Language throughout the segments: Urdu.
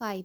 5।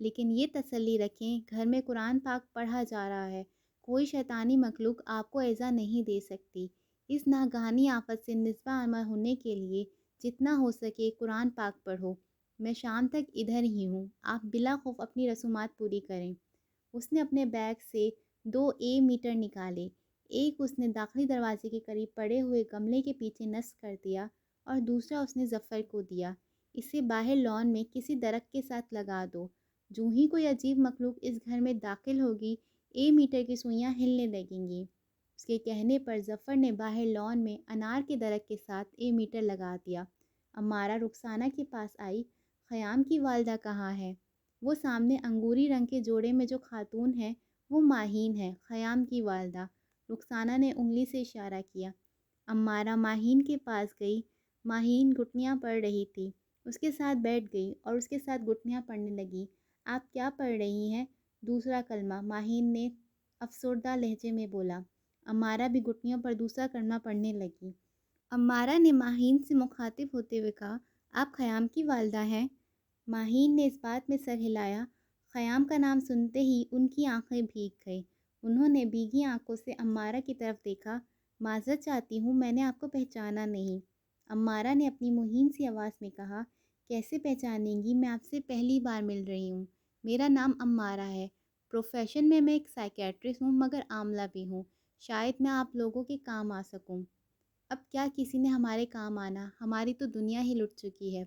لیکن یہ تسلی رکھیں گھر میں قرآن پاک پڑھا جا رہا ہے، کوئی شیطانی مخلوق آپ کو ایذا نہیں دے سکتی۔ اس ناگہانی آفت سے نسبہ عامہ ہونے کے لیے جتنا ہو سکے قرآن پاک پڑھو۔ میں شام تک ادھر ہی ہوں، آپ بلا خوف اپنی رسومات پوری کریں۔ اس نے اپنے بیگ سے 2 میٹر نکالے، ایک اس نے داخلی دروازے کے قریب پڑے ہوئے گملے کے پیچھے نصب کر دیا اور دوسرا اس نے ظفر کو دیا۔ اسے باہر لان میں کسی درخت کے ساتھ لگا دو، جو ہی کوئی عجیب مخلوق اس گھر میں داخل ہوگی میٹر کی سوئیاں ہلنے لگیں گی۔ اس کے کہنے پر ظفر نے باہر لان میں انار کے درخت کے ساتھ میٹر لگا دیا۔ امارہ رخسانہ کے پاس آئی، خیام کی والدہ کہاں ہے؟ وہ سامنے انگوری رنگ کے جوڑے میں جو خاتون ہے وہ ماہین ہے، خیام کی والدہ۔ رخسانہ نے انگلی سے اشارہ کیا۔ امارہ ماہین کے پاس گئی، ماہین گھٹنیاں پڑھ رہی تھی، اس کے ساتھ بیٹھ گئی اور اس کے ساتھ گھٹنیاں پڑھنے لگی۔ آپ کیا پڑھ رہی ہیں؟ دوسرا کلمہ، ماہین نے افسردہ لہجے میں بولا۔ امارہ بھی گھٹنیوں پر دوسرا کلمہ پڑھنے لگی۔ امارہ نے ماہین سے مخاطب ہوتے ہوئے کہا، آپ خیام کی والدہ ہیں؟ ماہین نے اس بات میں سر ہلایا۔ خیام کا نام سنتے ہی ان کی آنکھیں بھیگ گئیں۔ انہوں نے بھیگی آنکھوں سے امارہ کی طرف دیکھا۔ معذرت چاہتی ہوں، میں نے آپ کو پہچانا نہیں۔ امارہ نے اپنی مہین سی آواز میں کہا، کیسے پہچانیں گی، میں آپ سے پہلی بار مل رہی ہوں۔ میرا نام امارہ ہے، پروفیشن میں ایک سائیکیٹرسٹ ہوں، مگر عاملہ بھی ہوں، شاید میں آپ لوگوں کے کام آ سکوں۔ اب کیا کسی نے ہمارے کام آنا، ہماری تو دنیا ہی لٹ چکی ہے۔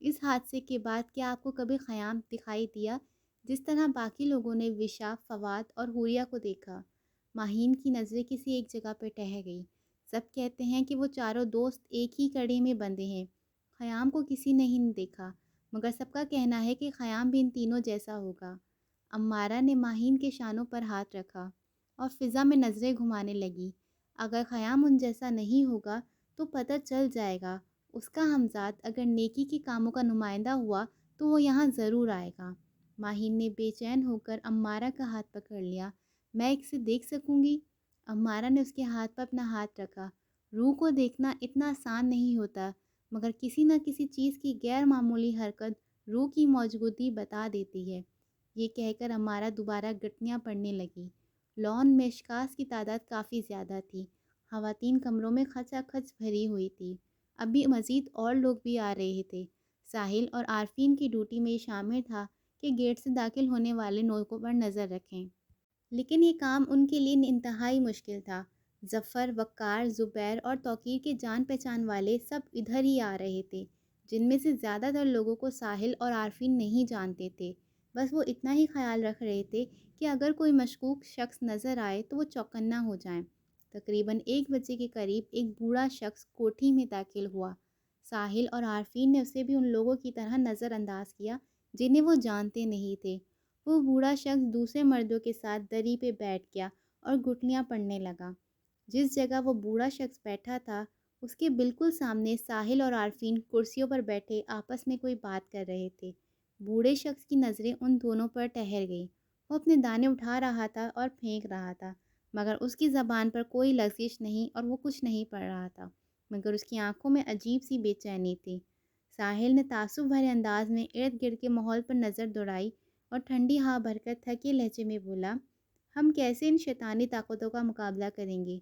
اس حادثے کے بعد کیا آپ کو کبھی خیام دکھائی دیا، جس طرح باقی لوگوں نے وشا، فواد اور حوریہ کو دیکھا؟ ماہین کی نظریں کسی ایک جگہ پہ ٹھہر گئی۔ سب کہتے ہیں کہ وہ چاروں دوست ایک ہی کڑے میں بندھے ہیں۔ خیام کو کسی نے نہیں دیکھا، مگر سب کا کہنا ہے کہ خیام بھی ان تینوں جیسا ہوگا۔ امارہ نے ماہین کے شانوں پر ہاتھ رکھا اور فضا میں نظریں گھمانے لگی۔ اگر خیام ان جیسا نہیں ہوگا تو پتہ چل جائے گا، اس کا ہمزاد اگر نیکی کے کاموں کا نمائندہ ہوا تو وہ یہاں ضرور آئے گا۔ ماہین نے بے چین ہو کر امارہ کا ہاتھ پکڑ لیا۔ میں اسے دیکھ سکوں گی؟ امارہ نے اس کے ہاتھ پر اپنا ہاتھ رکھا۔ روح کو دیکھنا اتنا آسان نہیں ہوتا، مگر کسی نہ کسی چیز کی غیر معمولی حرکت روح کی موجودگی بتا دیتی ہے۔ یہ کہہ کر امارہ دوبارہ گھٹنیاں پڑھنے لگی۔ لان میں اشخاص کی تعداد کافی زیادہ تھی۔ خواتین کمروں میں کھچا کھچ بھری ہوئی تھی۔ ابھی مزید اور لوگ بھی آ رہے تھے۔ ساحل اور عارفین کی ڈیوٹی میں یہ شامل تھا کہ گیٹ سے داخل ہونے والے لوگوں پر نظر رکھیں، لیکن یہ کام ان کے لیے انتہائی مشکل تھا۔ ظفر، وقار، زبیر اور توقیر کے جان پہچان والے سب ادھر ہی آ رہے تھے، جن میں سے زیادہ تر لوگوں کو ساحل اور عارفین نہیں جانتے تھے۔ بس وہ اتنا ہی خیال رکھ رہے تھے کہ اگر کوئی مشکوک شخص نظر آئے تو وہ چوکنا ہو جائیں۔ تقریباً 1 بجے کے قریب ایک بوڑھا شخص کوٹھی میں داخل ہوا۔ ساحل اور عارفین نے اسے بھی ان لوگوں کی طرح نظر انداز کیا جنہیں وہ جانتے نہیں تھے۔ وہ بوڑھا شخص دوسرے مردوں کے ساتھ دری پہ بیٹھ گیا اور گھٹنیاں پڑھنے لگا۔ جس جگہ وہ بوڑھا شخص بیٹھا تھا اس کے بالکل سامنے ساحل اور عارفین کرسیوں پر بیٹھے آپس میں کوئی بات کر رہے تھے۔ بوڑھے شخص کی نظریں ان دونوں پر ٹھہر گئیں۔ وہ اپنے دانے اٹھا رہا تھا اور پھینک رہا تھا، مگر اس کی زبان پر کوئی لغزش نہیں اور وہ کچھ نہیں پڑھ رہا تھا، مگر اس کی آنکھوں میں عجیب سی بے چینی تھی۔ ساحل نے تعصب بھرے انداز میں ارد گرد کے ماحول پر نظر دوڑائی اور ٹھنڈی ہوا بھر کر تھکے لہجے میں بولا، ہم کیسے ان شیطانی طاقتوں کا مقابلہ کریں گے؟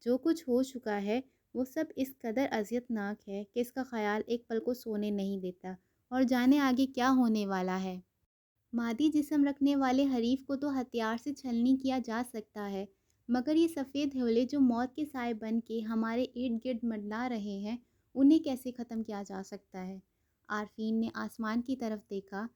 جو کچھ ہو چکا ہے وہ سب اس قدر اذیت ناک ہے کہ اس کا خیال ایک پل کو سونے نہیں دیتا، اور جانے آگے کیا ہونے والا ہے۔ مادی جسم رکھنے والے حریف کو تو ہتھیار سے چھلنی کیا جا سکتا ہے، مگر یہ سفید حولے جو موت کے سائے بن کے ہمارے ارد گرد منڈلا رہے ہیں، انہیں کیسے ختم کیا جا سکتا ہے؟ عارفین نے آسمان کی طرف دیکھا۔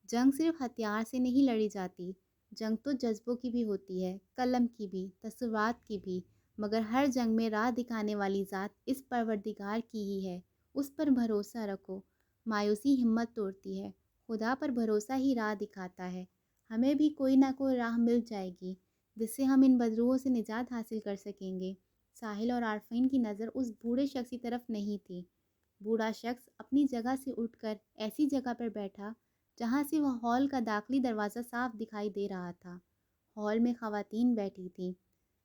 جنگ صرف ہتھیار سے نہیں لڑی جاتی، جنگ تو جذبوں کی بھی ہوتی ہے، قلم کی بھی، تصورات کی بھی، مگر ہر جنگ میں راہ دکھانے والی ذات اس پروردگار کی ہی ہے۔ اس پر بھروسہ رکھو۔ مایوسی ہمت توڑتی ہے، خدا پر بھروسہ ہی راہ دکھاتا ہے۔ ہمیں بھی کوئی نہ کوئی راہ مل جائے گی جس سے ہم ان بدروحوں سے نجات حاصل کر سکیں گے۔ ساحل اور عارفین کی نظر اس بوڑھے شخص کی طرف نہیں تھی۔ بوڑھا شخص اپنی جگہ سے اٹھ کر ایسی جگہ پر بیٹھا جہاں سے وہ ہال کا داخلی دروازہ صاف دکھائی دے رہا تھا۔ ہال میں خواتین بیٹھی تھیں۔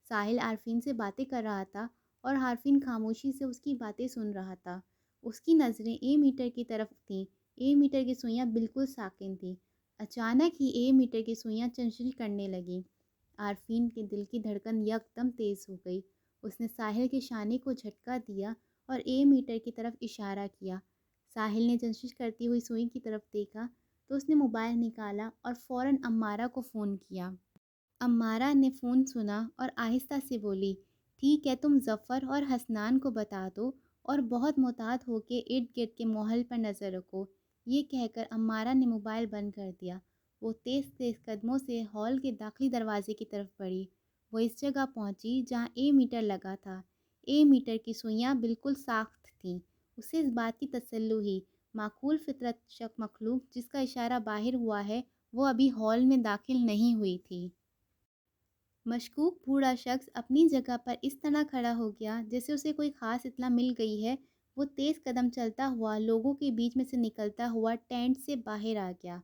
ساحل عارفین سے باتیں کر رہا تھا اور عارفین خاموشی سے اس کی باتیں سن رہا تھا۔ اس کی نظریں میٹر کی طرف تھیں۔ میٹر کی سوئیاں بالکل ساکن تھیں۔ اچانک ہی اے میٹر کی سوئیاں چنچل کرنے لگیں۔ عارفین کے دل کی دھڑکن یکدم تیز ہو گئی۔ اس نے ساحل کے شانے کو جھٹکا دیا اور اے میٹر کی طرف اشارہ کیا۔ ساحل نے چنچل کرتی ہوئی سوئی کی طرف دیکھا تو اس نے موبائل نکالا اور فوراً امارہ کو فون کیا۔ امارہ نے فون سنا اور آہستہ سے بولی، ٹھیک ہے، تم ظفر اور حسنان کو بتا دو اور بہت محتاط ہو کے ارد گرد کے ماحول پر نظر رکھو۔ یہ کہہ کر امارہ نے موبائل بند کر دیا۔ وہ تیز تیز قدموں سے ہال کے داخلی دروازے کی طرف بڑھی۔ وہ اس جگہ پہنچی جہاں اے میٹر لگا تھا۔ اے میٹر کی سوئیاں بالکل ساخت تھیں۔ اسے اس بات کی تسلی ہوئی، معقول فطرت شک مخلوق جس کا اشارہ باہر ہوا ہے وہ ابھی ہال میں داخل نہیں ہوئی تھی۔ مشکوک بوڑھا شخص اپنی جگہ پر اس طرح کھڑا ہو گیا جیسے اسے کوئی خاص اطلاع مل گئی ہے۔ وہ تیز قدم چلتا ہوا لوگوں کے بیچ میں سے نکلتا ہوا ٹینٹ سے باہر آ گیا۔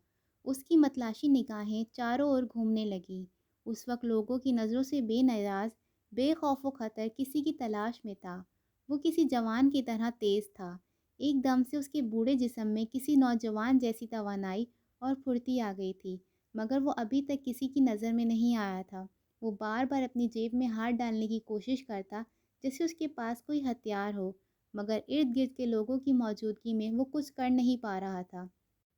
اس کی متلاشی نگاہیں چاروں اور گھومنے لگیں۔ اس وقت لوگوں کی نظروں سے بے نیاز، بے خوف و خطر کسی کی تلاش میں تھا۔ وہ کسی جوان کی طرح تیز تھا۔ ایک دم سے اس کے بوڑھے جسم میں کسی نوجوان جیسی توانائی اور پھرتی آ گئی تھی، مگر وہ ابھی تک کسی کی نظر میں نہیں آیا تھا۔ وہ بار بار اپنی جیب میں ہاتھ ڈالنے کی کوشش کرتا جیسے اس کے پاس کوئی ہتھیار ہو، مگر ارد گرد کے لوگوں کی موجودگی میں وہ کچھ کر نہیں پا رہا تھا۔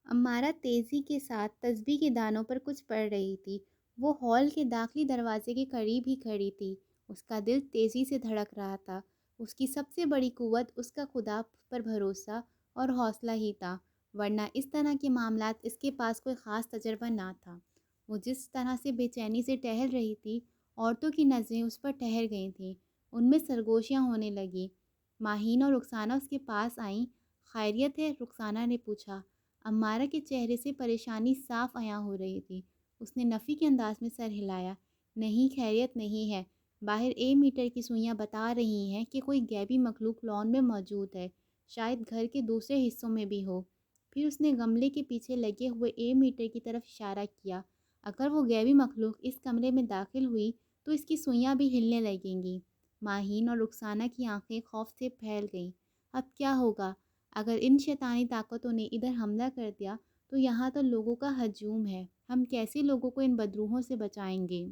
امارہ تیزی کے ساتھ تسبیح کے دانوں پر کچھ پڑھ رہی تھی۔ وہ ہال کے داخلی دروازے کے قریب ہی کھڑی تھی۔ اس کا دل تیزی سے دھڑک رہا تھا۔ اس کی سب سے بڑی قوت اس کا خدا پر بھروسہ اور حوصلہ ہی تھا، ورنہ اس طرح کے معاملات اس کے پاس کوئی خاص تجربہ نہ تھا۔ وہ جس طرح سے بے چینی سے ٹہل رہی تھی، عورتوں کی نظریں اس پر ٹھہر گئی تھیں۔ ان میں سرگوشیاں ہونے لگیں۔ ماہین اور رخسانہ اس کے پاس آئیں۔ خیریت ہے؟ رخسانہ نے پوچھا۔ امارہ کے چہرے سے پریشانی صاف عیاں ہو رہی تھی۔ اس نے نفی کے انداز میں سر ہلایا۔ نہیں، خیریت نہیں ہے۔ باہر اے میٹر کی سوئیاں بتا رہی ہیں کہ کوئی غیبی مخلوق لان میں موجود ہے، شاید گھر کے دوسرے حصوں میں بھی ہو۔ پھر اس نے گملے کے پیچھے لگے ہوئے اے میٹر کی طرف اشارہ کیا۔ اگر وہ غیبی مخلوق اس کمرے میں داخل ہوئی تو اس کی سوئیاں بھی ہلنے لگیں گی۔ ماہین اور رخسانہ کی آنکھیں خوف سے پھیل گئیں۔ اب کیا ہوگا؟ اگر ان شیطانی طاقتوں نے ادھر حملہ کر دیا تو یہاں تو لوگوں کا ہجوم ہے، ہم کیسے لوگوں کو ان بدروحوں سے بچائیں گے؟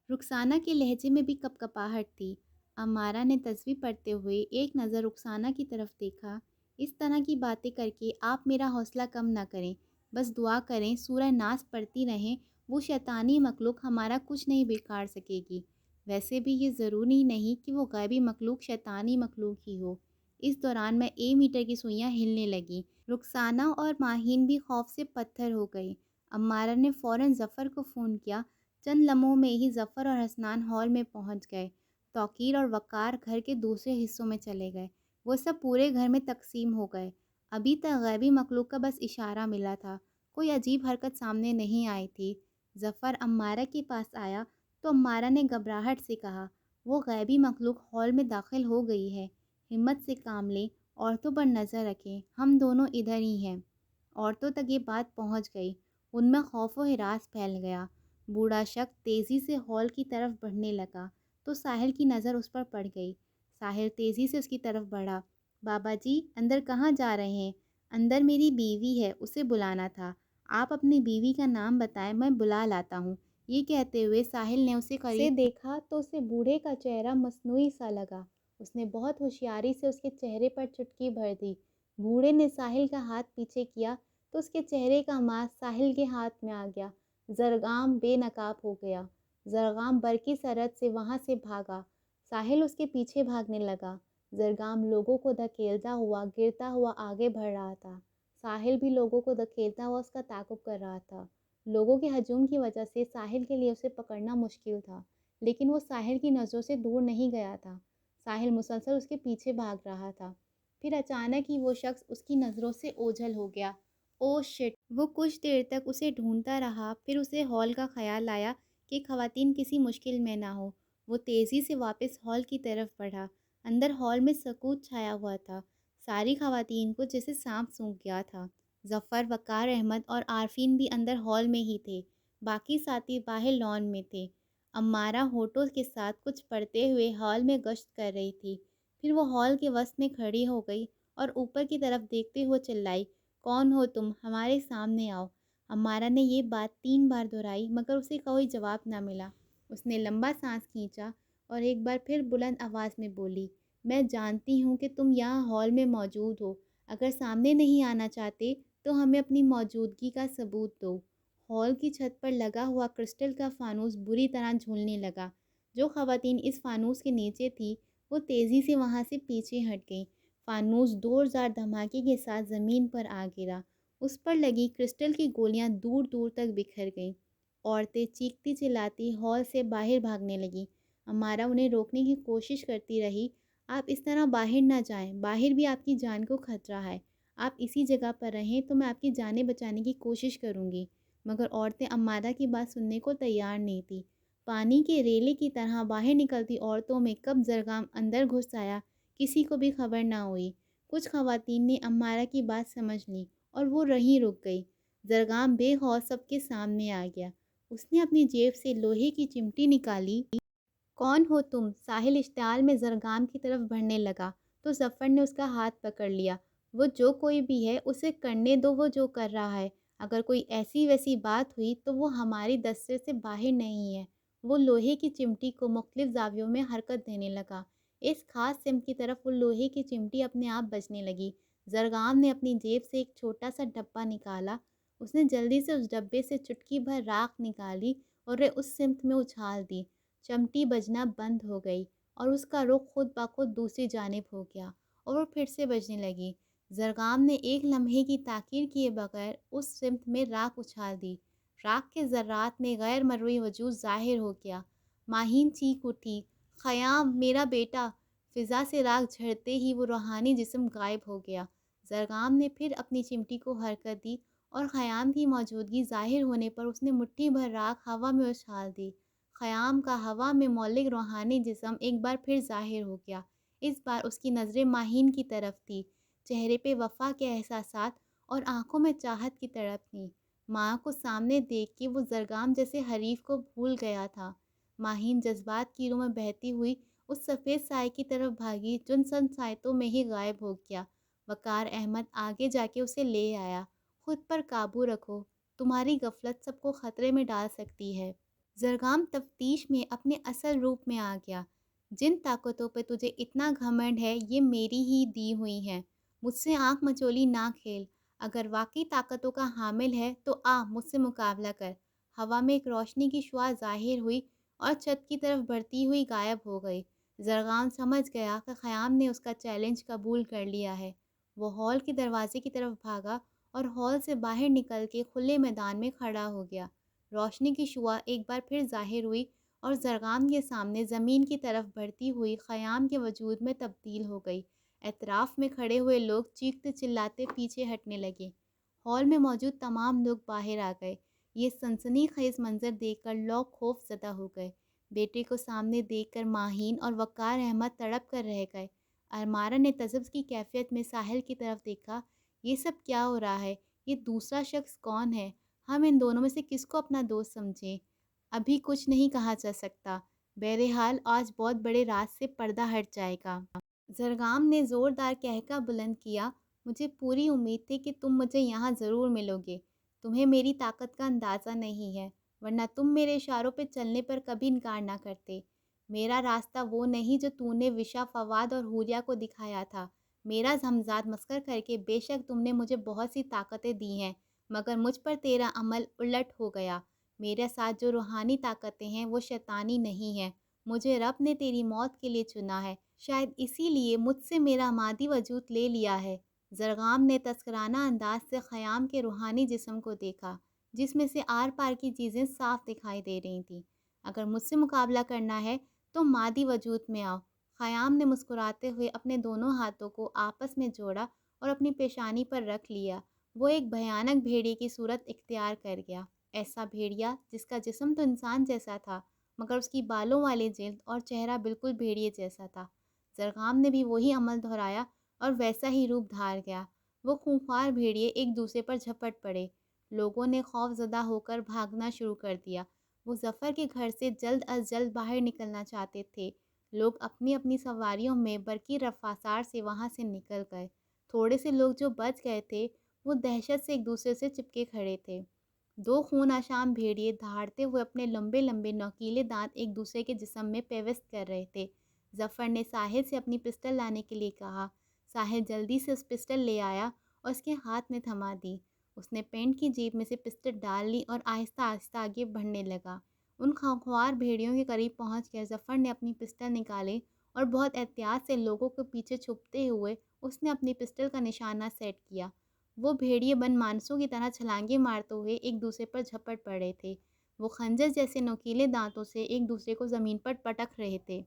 رخسانہ کے لہجے میں بھی کپکپاہٹ تھی۔ امارہ نے تسبیح پڑھتے ہوئے ایک نظر رخسانہ کی طرف دیکھا۔ اس طرح کی باتیں کر کے آپ میرا حوصلہ کم نہ کریں، بس دعا کریں، سورہ ناس پڑھتی رہیں، وہ شیطانی مخلوق ہمارا کچھ نہیں بگاڑ سکے گی۔ ویسے بھی یہ ضروری نہیں کہ وہ غیبی مخلوق شیطانی مخلوق ہی ہو۔ اس دوران میں اے میٹر کی سوئیاں ہلنے لگیں۔ رخسانہ اور ماہین بھی خوف سے پتھر ہو گئے۔ امارہ نے فوراً ظفر کو فون کیا۔ چند لمحوں میں ہی ظفر اور حسنان ہال میں پہنچ گئے۔ توقیر اور وقار گھر کے دوسرے حصوں میں چلے گئے۔ وہ سب پورے گھر میں تقسیم ہو گئے۔ ابھی تک غیبی مخلوق کا بس اشارہ ملا تھا، کوئی عجیب حرکت سامنے نہیں آئی تھی۔ ظفر امارہ کے پاس آیا تو امارہ نے گھبراہٹ سے کہا، وہ غیبی مخلوق ہال میں داخل ہو گئی ہے، ہمت سے کام لیں، عورتوں پر نظر رکھیں، ہم دونوں ادھر ہی ہیں۔ عورتوں تک یہ بات پہنچ گئی۔ ان میں خوف و ہراس پھیل گیا۔ بوڑھا شخص تیزی سے ہال کی طرف بڑھنے لگا تو ساحل کی نظر اس پر پڑ گئی۔ ساحل تیزی سے اس کی طرف بڑھا۔ بابا جی، اندر کہاں جا رہے ہیں؟ اندر میری بیوی ہے، اسے بلانا تھا۔ آپ اپنی بیوی کا نام بتائیں، میں بلا لاتا ہوں۔ یہ کہتے ہوئے ساحل نے اسے قریب سے دیکھا تو اسے بوڑھے کا چہرہ مصنوعی سا لگا۔ اس نے بہت ہوشیاری سے اس کے چہرے پر چٹکی بھر دی۔ بوڑھے نے ساحل کا ہاتھ پیچھے کیا تو اس کے چہرے کا ماس ساحل کے ہاتھ میں آ گیا۔ زرگام بے نقاب ہو گیا۔ زرگام برقی سرعت سے وہاں سے بھاگا۔ ساحل اس کے پیچھے بھاگنے لگا۔ زرگام لوگوں کو دھکیلتا ہوا گرتا ہوا آگے بڑھ رہا تھا۔ ساحل بھی لوگوں کو دھکیلتا ہوا اس کا تعاقب کر رہا تھا۔ لوگوں کے ہجوم کی وجہ سے ساحل کے لیے اسے پکڑنا مشکل تھا، لیکن وہ ساحل کی نظروں سے دور نہیں گیا تھا۔ ساحل مسلسل اس کے پیچھے بھاگ رہا تھا۔ پھر اچانک ہی وہ شخص اس کی نظروں سے اوجھل ہو گیا۔ او شٹ! وہ کچھ دیر تک اسے ڈھونڈتا رہا، پھر اسے ہال کا خیال آیا کہ خواتین کسی مشکل میں نہ ہو۔ وہ تیزی سے واپس ہال کی طرف بڑھا۔ اندر ہال میں سکوت چھایا ہوا تھا۔ ساری خواتین کو جیسے سانپ سونگھ گیا تھا۔ ظفر، وقار احمد اور عارفین بھی اندر ہال میں ہی تھے۔ باقی ساتھی باہر لان میں تھے۔ امارہ ہونٹوں کے ساتھ کچھ پڑھتے ہوئے ہال میں گشت کر رہی تھی۔ پھر وہ ہال کے وسط میں کھڑی ہو گئی اور اوپر کی طرف دیکھتے ہوئے چلائی، کون ہو تم؟ ہمارے سامنے آؤ۔ امارہ نے یہ بات 3 بار دہرائی مگر اسے کوئی جواب نہ ملا۔ اس نے لمبا سانس کھینچا اور ایک بار پھر بلند آواز میں بولی، میں جانتی ہوں کہ تم یہاں ہال میں موجود ہو، اگر سامنے نہیں آنا چاہتے تو ہمیں اپنی موجودگی کا ثبوت دو۔ ہال کی چھت پر لگا ہوا کرسٹل کا فانوس بری طرح جھولنے لگا۔ جو خواتین اس فانوس کے نیچے تھی وہ تیزی سے وہاں سے پیچھے ہٹ گئیں۔ فانوس زوردار دھماکے کے ساتھ زمین پر آ گرا۔ اس پر لگی کرسٹل کی گولیاں دور دور تک بکھر گئیں۔ عورتیں چیختی چلاتی ہال سے باہر بھاگنے لگیں۔ ہمارا انہیں روکنے کی کوشش کرتی رہی، آپ اس طرح باہر نہ جائیں، باہر بھی آپ کی جان کو خطرہ ہے، آپ اسی جگہ پر رہیں تو میں آپ کی جانیں بچانے کی کوشش کروں گی۔ مگر عورتیں امارہ کی بات سننے کو تیار نہیں تھیں۔ پانی کے ریلے کی طرح باہر نکلتی عورتوں میں کب زرگام اندر گھس آیا کسی کو بھی خبر نہ ہوئی۔ کچھ خواتین نے امارہ کی بات سمجھ لی اور وہ رہیں رک گئی۔ زرگام بے ہوش سب کے سامنے آ گیا۔ اس نے اپنی جیب سے لوہے کی چمٹی نکالی۔ کون ہو تم؟ ساحل اشتعال میں زرگام کی طرف بڑھنے لگا تو ظفر نے اس کا ہاتھ پکڑ لیا۔ وہ جو کوئی بھی ہے اسے کرنے دو وہ جو کر رہا ہے، اگر کوئی ایسی ویسی بات ہوئی تو وہ ہماری دسترس سے باہر نہیں ہے۔ وہ لوہے کی چمٹی کو مختلف زاویوں میں حرکت دینے لگا۔ اس خاص سمت کی طرف وہ لوہے کی چمٹی اپنے آپ بجنے لگی۔ زرگام نے اپنی جیب سے ایک چھوٹا سا ڈبہ نکالا۔ اس نے جلدی سے اس ڈبے سے چٹکی بھر راکھ نکالی اور اس سمت میں اچھال دی۔ چمٹی بجنا بند ہو گئی اور اس کا رخ خود بخود دوسری جانب ہو گیا اور وہ پھر سے بجنے لگی۔ زرگام نے ایک لمحے کی تاخیر کیے بغیر اس سمت میں راکھ اچھال دی۔ راکھ کے ذرات میں غیر مرئی وجود ظاہر ہو گیا۔ ماہین چیخ اٹھی، خیام میرا بیٹا! فضا سے راکھ جھڑتے ہی وہ روحانی جسم غائب ہو گیا۔ زرگام نے پھر اپنی چمٹی کو حرکت دی اور خیام کی موجودگی ظاہر ہونے پر اس نے مٹھی بھر راکھ ہوا میں اچھال دی۔ خیام کا ہوا میں معلق روحانی جسم ایک بار پھر ظاہر ہو گیا۔ اس بار اس کی نظریں ماہین کی طرف تھی، چہرے پہ وفا کے احساسات اور آنکھوں میں چاہت کی تڑپ تھی۔ ماں کو سامنے دیکھ کے وہ زرگام جیسے حریف کو بھول گیا تھا۔ ماہین جذبات کی رو میں بہتی ہوئی اس سفید سائے کی طرف بھاگی جو چند سائتوں میں ہی غائب ہو گیا۔ وقار احمد آگے جا کے اسے لے آیا۔ خود پر قابو رکھو، تمہاری غفلت سب کو خطرے میں ڈال سکتی ہے۔ زرگام تفتیش میں اپنے اصل روپ میں آ گیا۔ جن طاقتوں پہ تجھے اتنا گھمنڈ ہے یہ میری ہی دی ہوئی ہیں، مجھ سے آنکھ مچولی نہ کھیل۔ اگر واقعی طاقتوں کا حامل ہے تو آ مجھ سے مقابلہ کر۔ ہوا میں ایک روشنی کی شعاع ظاہر ہوئی اور چھت کی طرف بڑھتی ہوئی غائب ہو گئی۔ زرگام سمجھ گیا کہ خیام نے اس کا چیلنج قبول کر لیا ہے۔ وہ ہال کے دروازے کی طرف بھاگا اور ہال سے باہر نکل کے کھلے میدان میں کھڑا ہو گیا۔ روشنی کی شعاع ایک بار پھر ظاہر ہوئی اور زرگام کے سامنے زمین کی طرف بڑھتی ہوئی خیام کے وجود میں تبدیل ہو گئی۔ اطراف میں کھڑے ہوئے لوگ چیختے چلاتے پیچھے ہٹنے لگے۔ ہال میں موجود تمام لوگ باہر آ گئے۔ یہ سنسنی خیز منظر دیکھ کر لوگ خوف زدہ ہو گئے۔ بیٹے کو سامنے دیکھ کر ماہین اور وقار احمد تڑپ کر رہ گئے۔ امارہ نے تجسس کی کیفیت میں ساحل کی طرف دیکھا۔ یہ سب کیا ہو رہا ہے؟ یہ دوسرا شخص کون ہے؟ ہم ان دونوں میں سے کس کو اپنا دوست سمجھیں؟ ابھی کچھ نہیں کہا جا سکتا، بہرحال آج بہت بڑے راز سے پردہ ہٹ جائے گا۔ زرگام نے زوردار قہقہ بلند کیا، مجھے پوری امید تھی کہ تم مجھے یہاں ضرور ملو گے۔ تمہیں میری طاقت کا اندازہ نہیں ہے، ورنہ تم میرے اشاروں پہ چلنے پر کبھی انکار نہ کرتے۔ میرا راستہ وہ نہیں جو تو نے وشا، فواد اور حوریہ کو دکھایا تھا۔ میرا ذمزاد مسخر کر کے بے شک تم نے مجھے بہت سی طاقتیں دی ہیں، مگر مجھ پر تیرا عمل الٹ ہو گیا۔ میرے ساتھ جو روحانی طاقتیں ہیں وہ شیطانی نہیں ہیں۔ مجھے رب نے تیری موت کے لیے چنا ہے، شاید اسی لیے مجھ سے میرا مادی وجود لے لیا ہے۔ زرگام نے تذکرانہ انداز سے خیام کے روحانی جسم کو دیکھا، جس میں سے آر پار کی چیزیں صاف دکھائی دے رہی تھیں۔ اگر مجھ سے مقابلہ کرنا ہے تو مادی وجود میں آؤ۔ خیام نے مسکراتے ہوئے اپنے دونوں ہاتھوں کو آپس میں جوڑا اور اپنی پیشانی پر رکھ لیا۔ وہ ایک بھیانک بھیڑیے کی صورت اختیار کر گیا، ایسا بھیڑیا جس کا جسم تو انسان جیسا تھا مگر اس کی بالوں والی جلد اور چہرہ بالکل بھیڑیے جیسا تھا۔ زرگام نے بھی وہی عمل دہرایا اور ویسا ہی روپ دھار گیا۔ وہ خونخوار بھیڑیے ایک دوسرے پر جھپٹ پڑے۔ لوگوں نے خوف زدہ ہو کر بھاگنا شروع کر دیا۔ وہ ظفر کے گھر سے جلد از جلد باہر نکلنا چاہتے تھے۔ لوگ اپنی اپنی سواریوں میں برقی رفتار سے وہاں سے نکل گئے۔ تھوڑے سے لوگ جو بچ گئے تھے وہ دہشت سے ایک دوسرے سے چپکے کھڑے تھے۔ دو خون آشام بھیڑیے دھاڑتے ہوئے اپنے لمبے لمبے نوکیلے دانت ایک دوسرے کے جسم میں پیوست کر رہے تھے۔ ظفر نے ساحل سے اپنی پسٹل لانے کے لیے کہا۔ ساحل جلدی سے اس پسٹل لے آیا اور اس کے ہاتھ میں تھما دی۔ اس نے پینٹ کی جیب میں سے پسٹل ڈال لی اور آہستہ آہستہ آگے بڑھنے لگا۔ ان خوار بھیڑیوں کے قریب پہنچ کر ظفر نے اپنی پسٹل نکالے اور بہت احتیاط سے لوگوں کے پیچھے چھپتے ہوئے اس نے اپنی پسٹل کا نشانہ سیٹ کیا۔ وہ بھیڑیے بن مانسوں کی طرح چھلانگیں مارتے ہوئے ایک دوسرے پر جھپٹ پڑے تھے۔ وہ خنجر جیسے نوکیلے دانتوں سے ایک دوسرے کو زمین پر پٹک رہے تھے۔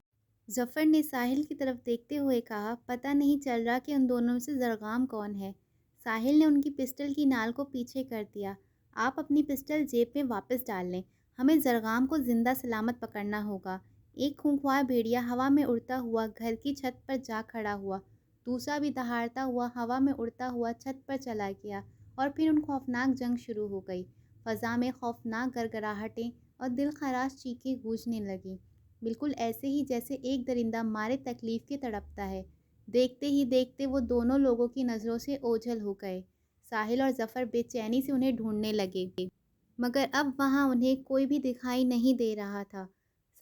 ظفر نے ساحل کی طرف دیکھتے ہوئے کہا، پتہ نہیں چل رہا کہ ان دونوں میں سے زرغام کون ہے۔ ساحل نے ان کی پسٹل کی نال کو پیچھے کر دیا۔ آپ اپنی پسٹل جیب میں واپس ڈال لیں، ہمیں زرغام کو زندہ سلامت پکڑنا ہوگا۔ ایک خونخوار بھیڑیا ہوا میں اڑتا ہوا گھر کی چھت پر جا کھڑا ہوا۔ دوسرا بھی دہاڑتا ہوا ہوا میں اڑتا ہوا چھت پر چلا گیا اور پھر ان خوفناک جنگ شروع ہو گئی۔ فضا میں خوفناک گڑگڑاہٹیں اور دل خراش چیخیں گونجنے لگیں، بالکل ایسے ہی جیسے ایک درندہ مارے تکلیف کے تڑپتا ہے۔ دیکھتے ہی دیکھتے وہ دونوں لوگوں کی نظروں سے اوجھل ہو گئے۔ ساحل اور ظفر بے چینی سے انہیں ڈھونڈنے لگے، مگر اب وہاں انہیں کوئی بھی دکھائی نہیں دے رہا تھا۔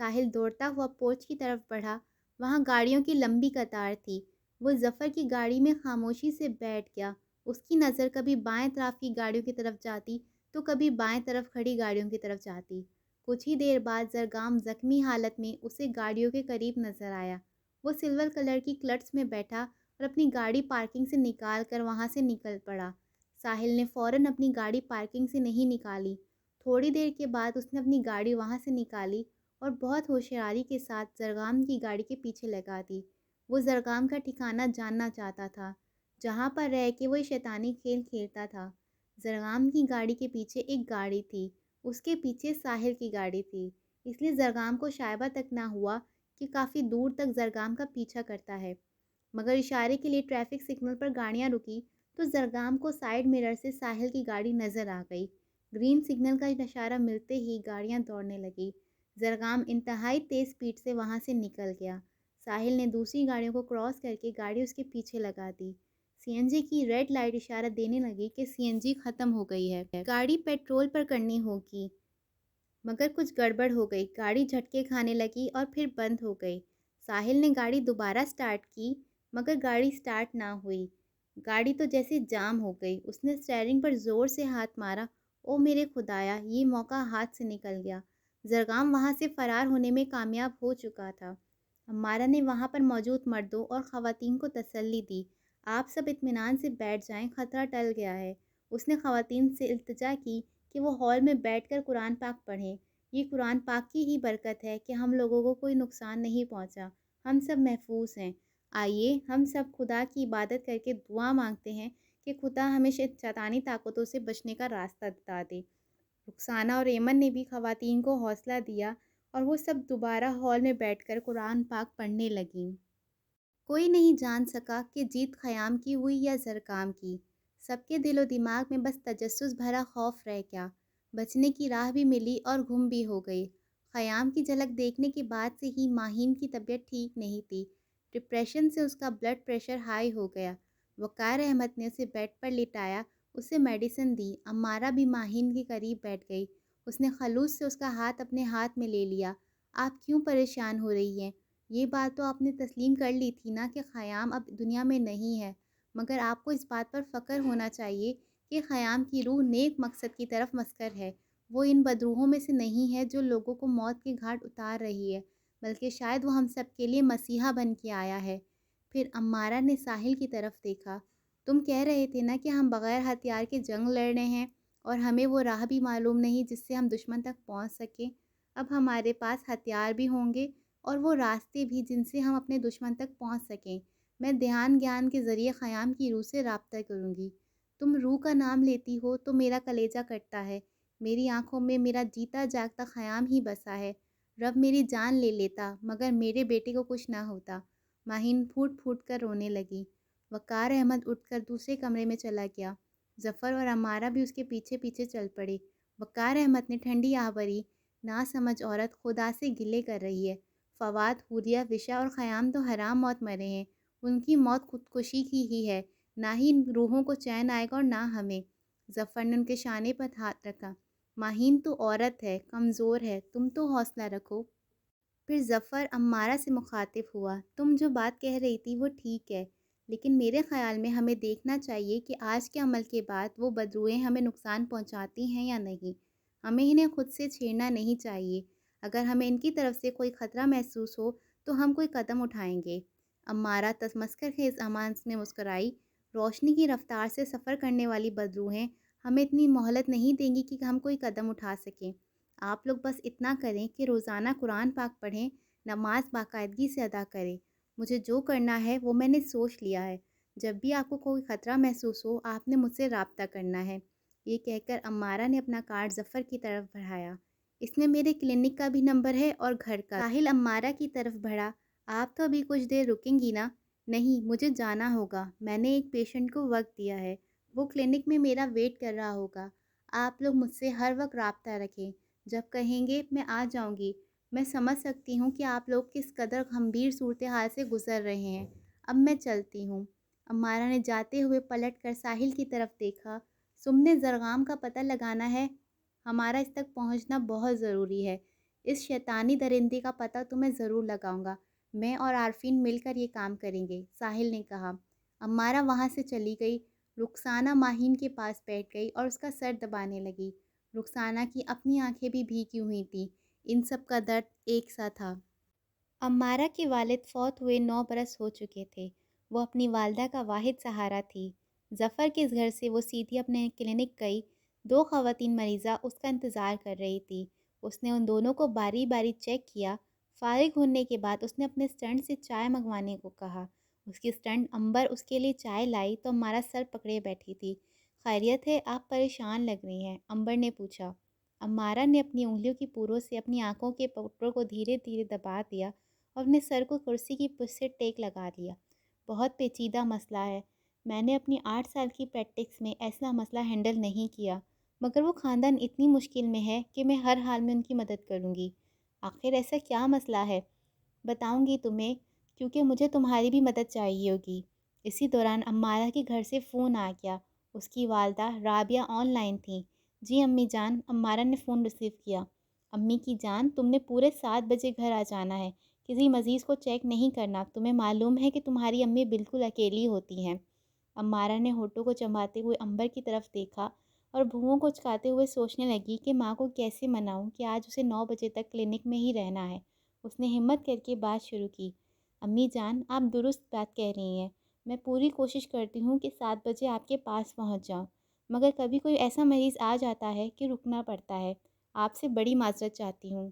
ساحل دوڑتا ہوا پورچ کی طرف بڑھا۔ وہاں گاڑیوں کی لمبی قطار تھی۔ وہ ظفر کی گاڑی میں خاموشی سے بیٹھ گیا۔ اس کی نظر کبھی بائیں طرف کی گاڑیوں کی طرف جاتی تو کبھی بائیں طرف کھڑی گاڑیوں کی طرف جاتی۔ کچھ ہی دیر بعد زرغام زخمی حالت میں اسے گاڑیوں کے قریب نظر آیا۔ وہ سلور کلر کی کلٹس میں بیٹھا اور اپنی گاڑی پارکنگ سے نکال کر وہاں سے نکل پڑا۔ ساحل نے فوراً اپنی گاڑی پارکنگ سے نہیں نکالی۔ تھوڑی دیر کے بعد اس نے اپنی گاڑی وہاں سے نکالی اور بہت ہوشیاری کے ساتھ زرغام کی گاڑی کے پیچھے لگا دی۔ وہ زرغام کا ٹھکانہ جاننا چاہتا تھا، جہاں پر رہ کے وہ شیطانی کھیل کھیلتا تھا۔ زرغام کی گاڑی کے پیچھے ایک گاڑی تھی، اس کے پیچھے ساحل کی گاڑی تھی، اس لیے زرغام کو شائبہ تک نہ ہوا کہ کافی دور تک زرغام کا پیچھا کرتا ہے۔ مگر اشارے کے لیے ٹریفک سگنل پر گاڑیاں رکی تو زرغام کو سائیڈ مرر سے ساحل کی گاڑی نظر آ گئی۔ گرین سگنل کا اشارہ ملتے ہی گاڑیاں دوڑنے لگی۔ زرغام انتہائی تیز سپیڈ سے وہاں سے نکل گیا۔ ساحل نے دوسری گاڑیوں کو کراس کر کے گاڑی اس کے پیچھے لگا دی۔ سی این جی کی ریڈ لائٹ اشارہ دینے لگی کہ سی این جی ختم ہو گئی ہے، گاڑی پیٹرول پر کرنی ہوگی۔ مگر کچھ گڑبڑ ہو گئی، گاڑی جھٹکے کھانے لگی اور پھر بند ہو گئی۔ ساحل نے گاڑی دوبارہ سٹارٹ کی مگر گاڑی سٹارٹ نہ ہوئی، گاڑی تو جیسے جام ہو گئی۔ اس نے اسٹیئرنگ پر زور سے ہاتھ مارا، او میرے خدایا، یہ موقع ہاتھ سے نکل گیا۔ زرغام وہاں سے فرار ہونے میں کامیاب ہو چکا تھا۔ امارہ نے وہاں پر موجود مردوں اور خواتین کو تسلی دی، آپ سب اطمینان سے بیٹھ جائیں، خطرہ ٹل گیا ہے۔ اس نے خواتین سے التجا کی کہ وہ ہال میں بیٹھ کر قرآن پاک پڑھیں۔ یہ قرآن پاک کی ہی برکت ہے کہ ہم لوگوں کو کوئی نقصان نہیں پہنچا، ہم سب محفوظ ہیں۔ آئیے ہم سب خدا کی عبادت کر کے دعا مانگتے ہیں کہ خدا ہمیں شیطانی طاقتوں سے بچنے کا راستہ بتا دے۔ رخسانہ اور ایمن نے بھی خواتین کو حوصلہ دیا اور وہ سب دوبارہ ہال میں بیٹھ کر قرآن پاک پڑھنے لگیں۔ کوئی نہیں جان سکا کہ جیت خیام کی ہوئی یا زرغام کی۔ سب کے دل و دماغ میں بس تجسس بھرا خوف رہ گیا۔ بچنے کی راہ بھی ملی اور گم بھی ہو گئی۔ خیام کی جھلک دیکھنے کے بعد سے ہی ماہین کی طبیعت ٹھیک نہیں تھی۔ ڈپریشن سے اس کا بلڈ پریشر ہائی ہو گیا۔ وقار احمد نے اسے بیڈ پر لٹایا، اسے میڈیسن دی۔ امارہ بھی ماہین کے قریب بیٹھ گئی۔ اس نے خلوص سے اس کا ہاتھ اپنے ہاتھ میں لے لیا۔ آپ کیوں پریشان ہو رہی ہیں؟ یہ بات تو آپ نے تسلیم کر لی تھی نا کہ خیام اب دنیا میں نہیں ہے، مگر آپ کو اس بات پر فخر ہونا چاہیے کہ خیام کی روح نیک مقصد کی طرف مسکر ہے۔ وہ ان بدروحوں میں سے نہیں ہے جو لوگوں کو موت کے گھاٹ اتار رہی ہے، بلکہ شاید وہ ہم سب کے لیے مسیحا بن کے آیا ہے۔ پھر امارہ نے ساحل کی طرف دیکھا، تم کہہ رہے تھے نا کہ ہم بغیر ہتھیار کے جنگ لڑ رہے ہیں اور ہمیں وہ راہ بھی معلوم نہیں جس سے ہم دشمن تک پہنچ سکیں۔ اب ہمارے پاس ہتھیار بھی ہوں گے اور وہ راستے بھی جن سے ہم اپنے دشمن تک پہنچ سکیں۔ میں دھیان گیان کے ذریعے خیام کی روح سے رابطہ کروں گی۔ تم روح کا نام لیتی ہو تو میرا کلیجہ کٹتا ہے۔ میری آنکھوں میں میرا جیتا جاگتا خیام ہی بسا ہے۔ رب میری جان لے لیتا مگر میرے بیٹے کو کچھ نہ ہوتا۔ ماہین پھوٹ پھوٹ کر رونے لگی۔ وقار احمد اٹھ کر دوسرے کمرے میں چلا گیا۔ ظفر اور امارہ بھی اس کے پیچھے پیچھے چل پڑے۔ وقار احمد نے ٹھنڈی آہ بھری، نا سمجھ عورت خدا سے گلے کر رہی ہے۔ فواد، حوریہ، وشا اور خیام تو حرام موت مرے ہیں، ان کی موت خودکشی کی ہی ہے، نہ ہی روحوں کو چین آئے گا اور نہ ہمیں۔ ظفر نے ان کے شانے پر ہاتھ رکھا۔ ماہین تو عورت ہے، کمزور ہے، تم تو حوصلہ رکھو۔ پھر ظفر امارہ سے مخاطب ہوا، تم جو بات کہہ رہی تھی وہ ٹھیک ہے، لیکن میرے خیال میں ہمیں دیکھنا چاہیے کہ آج کے عمل کے بعد وہ بدروئیں ہمیں نقصان پہنچاتی ہیں یا نہیں۔ ہمیں انہیں خود سے چھیڑنا نہیں چاہیے۔ اگر ہمیں ان کی طرف سے کوئی خطرہ محسوس ہو تو ہم کوئی قدم اٹھائیں گے۔ امارہ تمسخر خیز انداز میں مسکرائی، روشنی کی رفتار سے سفر کرنے والی بدروہیں ہمیں اتنی مہلت نہیں دیں گی کہ ہم کوئی قدم اٹھا سکیں۔ آپ لوگ بس اتنا کریں کہ روزانہ قرآن پاک پڑھیں، نماز باقاعدگی سے ادا کریں۔ مجھے جو کرنا ہے وہ میں نے سوچ لیا ہے۔ جب بھی آپ کو کوئی خطرہ محسوس ہو آپ نے مجھ سے رابطہ کرنا ہے۔ یہ کہہ کر امارہ نے اپنا کارڈ ظفر کی طرف بڑھایا۔ اس میں میرے کلینک کا بھی نمبر ہے اور گھر کا۔ ساحل امارہ کی طرف بڑھا، آپ تو ابھی کچھ دیر رکیں گی نا؟ نہیں، مجھے جانا ہوگا، میں نے ایک پیشنٹ کو وقت دیا ہے، وہ کلینک میں میرا ویٹ کر رہا ہوگا۔ آپ لوگ مجھ سے ہر وقت رابطہ رکھیں، جب کہیں گے میں آ جاؤں گی۔ میں سمجھ سکتی ہوں کہ آپ لوگ کس قدر گمبھیر صورتحال سے گزر رہے ہیں۔ اب میں چلتی ہوں۔ امارہ نے جاتے ہوئے پلٹ کر ساحل کی طرف دیکھا، سم نے زرغام کا پتہ لگانا ہے، ہمارا اس تک پہنچنا بہت ضروری ہے۔ اس شیطانی درندے کا پتہ تمہیں ضرور لگاؤں گا، میں اور عارفین مل کر یہ کام کریں گے، ساحل نے کہا۔ امارہ وہاں سے چلی گئی۔ رخسانہ ماہین کے پاس بیٹھ گئی اور اس کا سر دبانے لگی۔ رخسانہ کی اپنی آنکھیں بھی بھیگی ہوئی تھیں، ان سب کا درد ایک سا تھا۔ امارہ کے والد فوت ہوئے 9 برس ہو چکے تھے، وہ اپنی والدہ کا واحد سہارا تھی۔ ظفر کے گھر سے وہ سیدھی اپنے کلینک گئی۔ 2 خواتین مریضہ اس کا انتظار کر رہی تھی۔ اس نے ان دونوں کو باری باری چیک کیا۔ فارغ ہونے کے بعد اس نے اپنے اسٹنٹ سے چائے منگوانے کو کہا۔ اس کی اسٹنٹ امبر اس کے لیے چائے لائی تو امارہ سر پکڑے بیٹھی تھی۔ خیریت ہے، آپ پریشان لگ رہی ہیں، امبر نے پوچھا۔ امارہ نے اپنی انگلیوں کی پوروں سے اپنی آنکھوں کے پٹوں کو دھیرے دھیرے دبا دیا اور اپنے سر کو کرسی کی پشت سے ٹیک لگا دیا۔ بہت پیچیدہ مسئلہ ہے، میں نے اپنی 8 سال کی پریکٹس میں ایسا مسئلہ ہینڈل نہیں کیا، مگر وہ خاندان اتنی مشکل میں ہے کہ میں ہر حال میں ان کی مدد کروں گی۔ آخر ایسا کیا مسئلہ ہے؟ بتاؤں گی تمہیں، کیونکہ مجھے تمہاری بھی مدد چاہیے ہوگی۔ اسی دوران امارہ کے گھر سے فون آ گیا۔ اس کی والدہ رابعہ آن لائن تھیں۔ جی امی جان، امارہ نے فون ریسیو کیا۔ امی کی جان، تم نے پورے 7 بجے گھر آ جانا ہے، کسی مریض کو چیک نہیں کرنا، تمہیں معلوم ہے کہ تمہاری امی بالکل اکیلی ہوتی ہیں۔ امارہ نے ہونٹوں کو چباتے ہوئے امبر کی طرف دیکھا اور بھوؤں کو چکاتے ہوئے سوچنے لگی کہ ماں کو کیسے مناؤں کہ آج اسے 9 بجے تک کلینک میں ہی رہنا ہے۔ اس نے ہمت کر کے بات شروع کی، امی جان آپ درست بات کہہ رہی ہیں، میں پوری کوشش کرتی ہوں کہ 7 بجے آپ کے پاس پہنچ جاؤں، مگر کبھی کوئی ایسا مریض آ جاتا ہے کہ رکنا پڑتا ہے، آپ سے بڑی معذرت چاہتی ہوں۔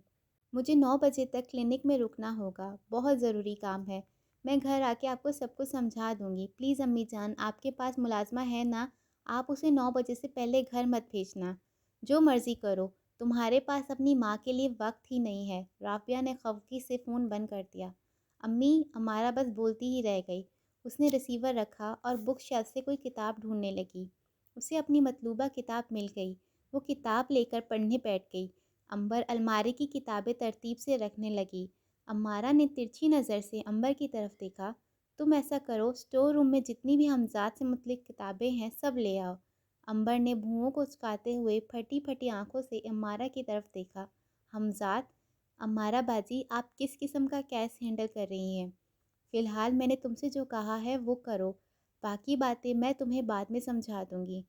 مجھے 9 بجے تک کلینک میں رکنا ہوگا، بہت ضروری کام ہے، میں گھر آ کے آپ کو سب کچھ سمجھا دوں گی، پلیز امی جان آپ کے پاس ملازمہ ہے نا، آپ اسے 9 بجے سے پہلے گھر مت بھیجنا، جو مرضی کرو، تمہارے پاس اپنی ماں کے لیے وقت ہی نہیں ہے۔ رابعہ نے خفگی سے فون بند کر دیا۔ امی، امارہ بس بولتی ہی رہ گئی۔ اس نے ریسیور رکھا اور بک شیلف سے کوئی کتاب ڈھونڈنے لگی۔ اسے اپنی مطلوبہ کتاب مل گئی، وہ کتاب لے کر پڑھنے بیٹھ گئی۔ امبر الماری کی کتابیں ترتیب سے رکھنے لگی۔ امارہ نے ترچھی نظر سے امبر کی طرف دیکھا، تم ایسا کرو، اسٹور روم میں جتنی بھی حمزات سے متعلق کتابیں ہیں سب لے آؤ۔ امبر نے بھوؤں کو چکاتے ہوئے پھٹی پھٹی آنکھوں سے امارہ کی طرف دیکھا۔ حمزات؟ امارہ باجی آپ کس قسم کا کیس ہینڈل کر رہی ہیں؟ فی الحال میں نے تم سے جو کہا ہے وہ کرو، باقی باتیں میں تمہیں بعد میں سمجھا دوں گی۔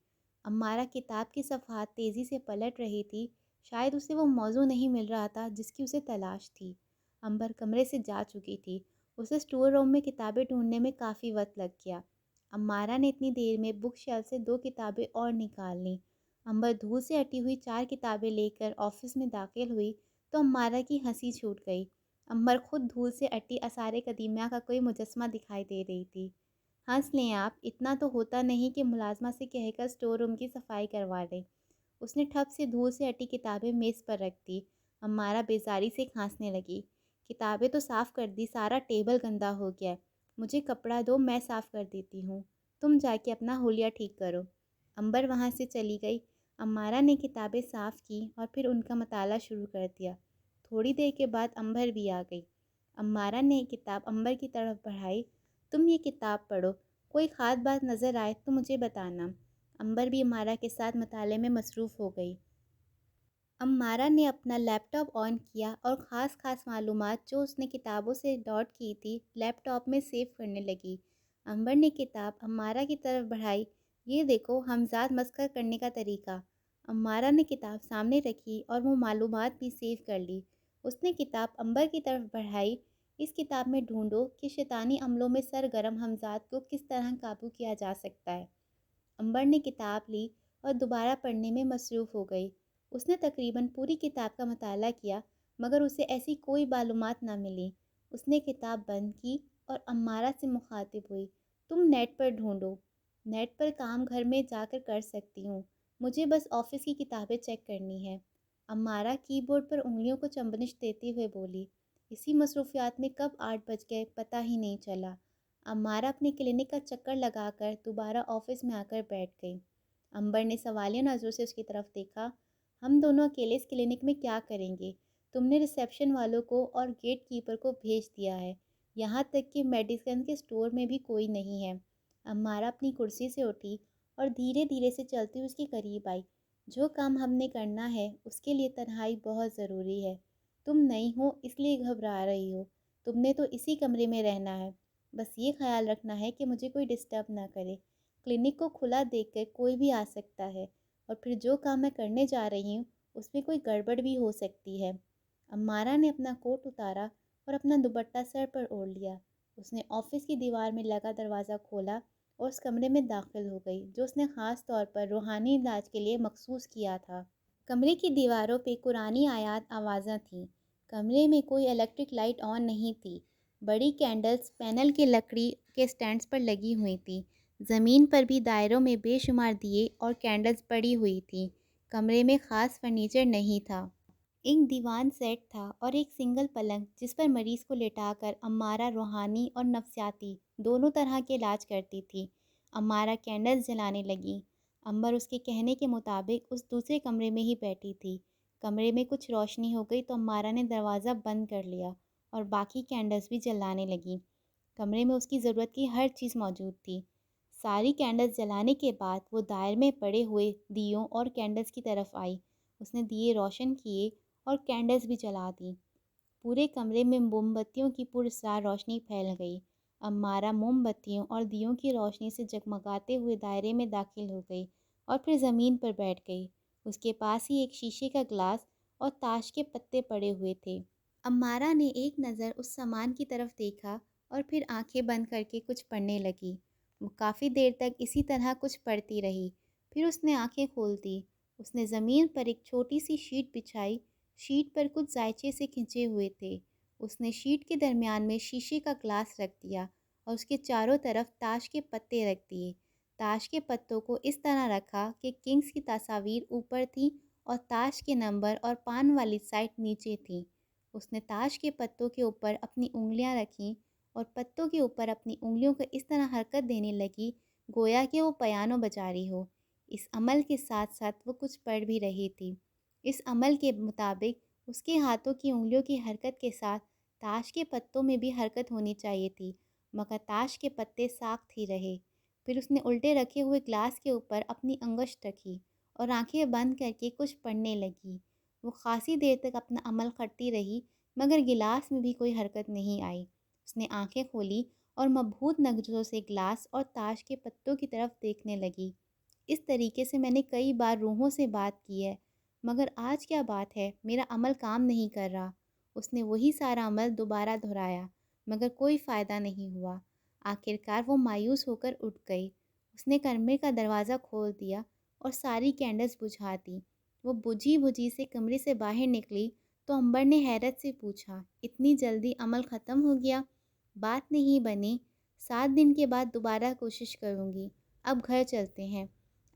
امارہ کتاب کی صفحات تیزی سے پلٹ رہی تھی، شاید اسے وہ موضوع نہیں مل رہا تھا جس کی اسے تلاش تھی۔ امبر کمرے سے جا چکی تھی، اسے اسٹور روم میں کتابیں ڈھونڈنے میں کافی وقت لگ گیا۔ امارہ نے اتنی دیر میں بک شیلف سے 2 کتابیں اور نکال لیں۔ امبر دھول سے ہٹی ہوئی 4 کتابیں لے کر آفس میں داخل ہوئی تو امارہ کی ہنسی چھوٹ گئی۔ امبر خود دھول سے اٹی آثار قدیمہ کا کوئی مجسمہ دکھائی دے رہی تھی۔ ہنس لیں آپ، اتنا تو ہوتا نہیں کہ ملازمہ سے کہہ کر اسٹور روم کی صفائی کروا لیں۔ اس نے ٹھپ سے دھول سے اٹی کتابیں میز پر رکھ دی۔ امارہ بیزاری سے کھانسنے لگی۔ کتابیں تو صاف کر دی، سارا ٹیبل گندا ہو گیا ہے، مجھے کپڑا دو میں صاف کر دیتی ہوں، تم جا کے اپنا حلیہ ٹھیک کرو۔ امبر وہاں سے چلی گئی۔ امارہ نے کتابیں صاف کی اور پھر ان کا مطالعہ شروع کر دیا۔ تھوڑی دیر کے بعد امبر بھی آ گئی۔ امارہ نے کتاب امبر کی طرف بڑھائی، تم یہ کتاب پڑھو، کوئی خاص بات نظر آئے تو مجھے بتانا۔ امبر بھی امارہ کے ساتھ مطالعے میں مصروف ہو گئی۔ امارہ نے اپنا لیپ ٹاپ آن کیا اور خاص معلومات جو اس نے کتابوں سے نوٹ کی تھی لیپ ٹاپ میں سیو کرنے لگی۔ امبر نے کتاب امارہ کی طرف بڑھائی۔ یہ دیکھو ہمزاد مسخر کرنے کا طریقہ۔ امارہ نے کتاب سامنے رکھی اور وہ معلومات بھی سیو کر لی۔ اس نے کتاب امبر کی طرف بڑھائی۔ اس کتاب میں ڈھونڈو کہ شیطانی عملوں میں سرگرم ہمزاد کو کس طرح قابو کیا جا سکتا ہے۔ امبر نے کتاب لی اور دوبارہ پڑھنے میں مصروف ہو گئی۔ اس نے تقریباً پوری کتاب کا مطالعہ کیا مگر اسے ایسی کوئی معلومات نہ ملی۔ اس نے کتاب بند کی اور امارہ سے مخاطب ہوئی، تم نیٹ پر ڈھونڈو۔ نیٹ پر کام گھر میں جا کر سکتی ہوں، مجھے بس آفس کی کتابیں چیک کرنی ہے۔ امارہ کی بورڈ پر انگلیوں کو چنبنش دیتے ہوئے بولی۔ اسی مصروفیات میں کب 8 بج گئے پتہ ہی نہیں چلا۔ امارہ اپنے کلینک کا چکر لگا کر دوبارہ آفس میں آ کر بیٹھ گئی۔ امبر نے سوالیہ نظروں سے اس کی طرف دیکھا۔ ہم دونوں اکیلے اس کلینک میں کیا کریں گے؟ تم نے ریسیپشن والوں کو اور گیٹ کیپر کو بھیج دیا ہے، یہاں تک کہ میڈیسن کے اسٹور میں بھی کوئی نہیں ہے۔ امارہ اپنی کرسی سے اٹھی اور دھیرے دھیرے سے چلتی ہوئی اس کے قریب آئی۔ جو کام ہم نے کرنا ہے اس کے لیے تنہائی بہت ضروری ہے۔ تم نہیں ہو اس لیے گھبرا رہی ہو، تم نے تو اسی کمرے میں رہنا ہے، بس یہ خیال رکھنا ہے کہ مجھے کوئی ڈسٹرب نہ کرے۔ کلینک کو کھلا دیکھ کر کوئی بھی آ سکتا ہے اور پھر جو کام میں کرنے جا رہی ہوں اس میں کوئی گڑبڑ بھی ہو سکتی ہے۔ امارہ نے اپنا کوٹ اتارا اور اپنا دوپٹہ سر پر اوڑھ لیا۔ اس نے آفس کی دیوار میں لگا دروازہ کھولا اور اس کمرے میں داخل ہو گئی جو اس نے خاص طور پر روحانی علاج کے لیے مخصوص کیا تھا۔ کمرے کی دیواروں پہ قرآنی آیات آوازاں تھیں۔ کمرے میں کوئی الیکٹرک لائٹ آن نہیں تھی۔ بڑی کینڈلز پینل کے لکڑی کے سٹینڈز پر لگی ہوئی تھیں۔ زمین پر بھی دائروں میں بے شمار دیے اور کینڈلز پڑی ہوئی تھیں۔ کمرے میں خاص فرنیچر نہیں تھا۔ ایک دیوان سیٹ تھا اور ایک سنگل پلنگ جس پر مریض کو لٹا کر امارہ روحانی اور نفسیاتی دونوں طرح کے علاج کرتی تھی۔ امارہ کینڈلز جلانے لگی۔ امبر اس کے کہنے کے مطابق اس دوسرے کمرے میں ہی بیٹھی تھی۔ کمرے میں کچھ روشنی ہو گئی تو امارہ نے دروازہ بند کر لیا اور باقی کینڈلز بھی جلانے لگی۔ کمرے میں اس کی ضرورت کی ہر چیز موجود تھی۔ ساری کینڈلز جلانے کے بعد وہ دائر میں پڑے ہوئے دیوں اور کینڈلز کی طرف آئی۔ اس نے دیے روشن کیے اور کینڈلز بھی جلا دیں۔ پورے کمرے میں موم بتیوں کی پراسرار روشنی پھیل گئی۔ امارہ موم بتیوں اور دیوں کی روشنی سے جگمگاتے ہوئے دائرے میں داخل ہو گئی اور پھر زمین پر بیٹھ گئی۔ اس کے پاس ہی ایک شیشے کا گلاس اور تاش کے پتے پڑے ہوئے تھے۔ امارہ نے ایک نظر اس سامان کی طرف دیکھا اور پھر آنکھیں بند کر کے کچھ پڑھنے لگی۔ وہ کافی دیر تک اسی طرح کچھ پڑھتی رہی، پھر اس نے آنکھیں کھول دیں۔ اس نے زمین پر ایک چھوٹی سی شیٹ بچھائی۔ شیٹ پر کچھ زائچے سے کھنچے ہوئے تھے۔ اس نے شیٹ کے درمیان میں شیشے کا گلاس رکھ دیا اور اس کے چاروں طرف تاش کے پتے رکھ دیے۔ تاش کے پتوں کو اس طرح رکھا کہ کنگز کی تصاویر اوپر تھیں اور تاش کے نمبر اور پان والی سائڈ نیچے تھیں۔ اس نے تاش کے پتوں کے اوپر اپنی انگلیاں رکھیں اور پتوں کے اوپر اپنی انگلیوں کو اس طرح حرکت دینے لگی گویا کہ وہ پیانو بجا رہی ہو۔ اس عمل کے ساتھ ساتھ وہ کچھ پڑھ بھی رہی تھی۔ اس عمل کے مطابق اس کے ہاتھوں کی انگلیوں کی حرکت کے ساتھ تاش کے پتوں میں بھی حرکت ہونی چاہیے تھی، مگر تاش کے پتے ساکت ہی رہے۔ پھر اس نے الٹے رکھے ہوئے گلاس کے اوپر اپنی انگشت رکھی اور آنکھیں بند کر کے کچھ پڑھنے لگی۔ وہ خاصی دیر تک اپنا عمل کرتی رہی مگر گلاس میں بھی کوئی حرکت نہیں آئی۔ اس نے آنکھیں کھولی اور مبہوت نظروں سے گلاس اور تاش کے پتوں کی طرف دیکھنے لگی۔ اس طریقے سے میں نے کئی بار روحوں سے بات کی ہے مگر آج کیا بات ہے، میرا عمل کام نہیں کر رہا۔ اس نے وہی سارا عمل دوبارہ دہرایا مگر کوئی فائدہ نہیں ہوا۔ آخرکار وہ مایوس ہو کر اٹھ گئی۔ اس نے کمرے کا دروازہ کھول دیا اور ساری کینڈلز بجھا دیں۔ وہ بجھی سے کمرے سے باہر نکلی تو امبر نے حیرت سے پوچھا، اتنی جلدی عمل ختم ہو گیا؟ بات نہیں بنی، 7 دن کے بعد دوبارہ کوشش کروں گی، اب گھر چلتے ہیں۔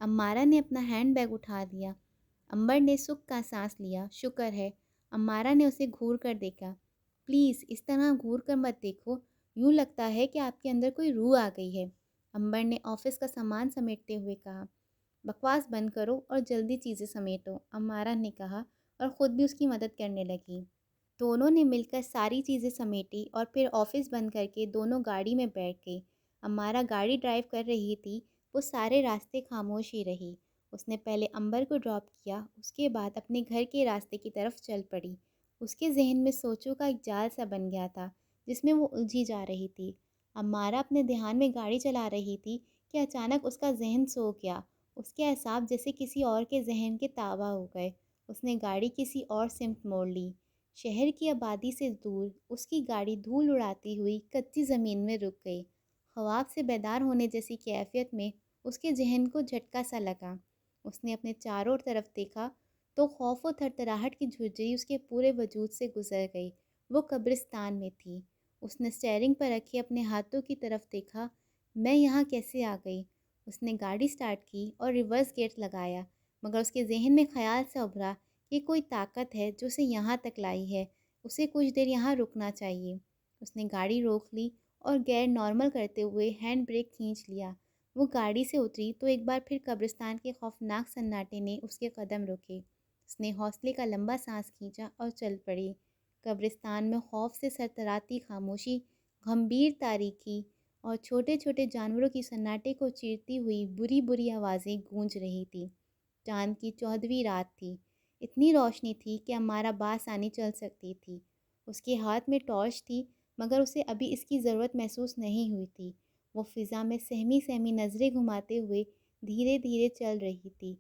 امارہ نے اپنا ہینڈ بیگ اٹھا دیا۔ امبر نے سکھ کا سانس لیا، شکر ہے۔ امارہ نے اسے گھور کر دیکھا۔ پلیز اس طرح گھور کر مت دیکھو، یوں لگتا ہے کہ آپ کے اندر کوئی روح آ گئی ہے۔ امبر نے آفس کا سامان سمیٹتے ہوئے کہا۔ بکواس بند کرو اور جلدی چیزیں سمیٹو، امارہ نے کہا اور خود بھی اس کی مدد کرنے لگی۔ دونوں نے مل کر ساری چیزیں سمیٹی اور پھر آفس بند کر کے دونوں گاڑی میں بیٹھ گئی۔ امارہ گاڑی ڈرائیو کر رہی تھی، وہ سارے راستے خاموش ہی رہی۔ اس نے پہلے امبر کو ڈراپ کیا، اس کے بعد اپنے گھر کے راستے کی طرف چل پڑی۔ اس کے ذہن میں سوچوں کا ایک جال سا بن گیا تھا جس میں وہ الجھی جا رہی تھی۔ امارہ اپنے دھیان میں گاڑی چلا رہی تھی کہ اچانک اس کا ذہن سو گیا۔ اس کے اعصاب جیسے کسی اور کے ذہن کے تابع ہو گئے۔ اس نے گاڑی کسی اور سمت موڑ لی۔ شہر کی آبادی سے دور اس کی گاڑی دھول اڑاتی ہوئی کچی زمین میں رک گئی۔ خواب سے بیدار ہونے جیسی کیفیت میں اس کے ذہن کو جھٹکا سا لگا۔ اس نے اپنے چاروں طرف دیکھا تو خوف و تھرتھراہٹ کی جھرجھری اس کے پورے وجود سے گزر گئی۔ وہ قبرستان میں تھی۔ اس نے اسٹیئرنگ پر رکھے اپنے ہاتھوں کی طرف دیکھا۔ میں یہاں کیسے آ گئی؟ اس نے گاڑی سٹارٹ کی اور ریورس گیئر لگایا، مگر اس کے ذہن میں خیال سے ابھرا کہ کوئی طاقت ہے جو اسے یہاں تک لائی ہے، اسے کچھ دیر یہاں رکنا چاہیے۔ اس نے گاڑی روک لی اور گیئر نارمل کرتے ہوئے ہینڈ بریک کھینچ لیا۔ وہ گاڑی سے اتری تو ایک بار پھر قبرستان کے خوفناک سناٹے نے اس کے قدم روکے۔ اس نے حوصلے کا لمبا سانس کھینچا اور چل پڑی۔ قبرستان میں خوف سے سرسراتی خاموشی، گھمبیر تاریکی اور چھوٹے چھوٹے جانوروں کی سناٹے کو چیرتی ہوئی بری بری آوازیں گونج رہی تھی۔ چاند کی 14ویں رات تھی۔ اتنی روشنی تھی کہ امارہ بآسانی چل سکتی تھی۔ اس کے ہاتھ میں ٹارچ تھی، مگر اسے ابھی اس کی ضرورت محسوس نہیں ہوئی تھی۔ وہ فضا میں سہمی سہمی نظریں گھماتے ہوئے دھیرے دھیرے چل رہی تھی۔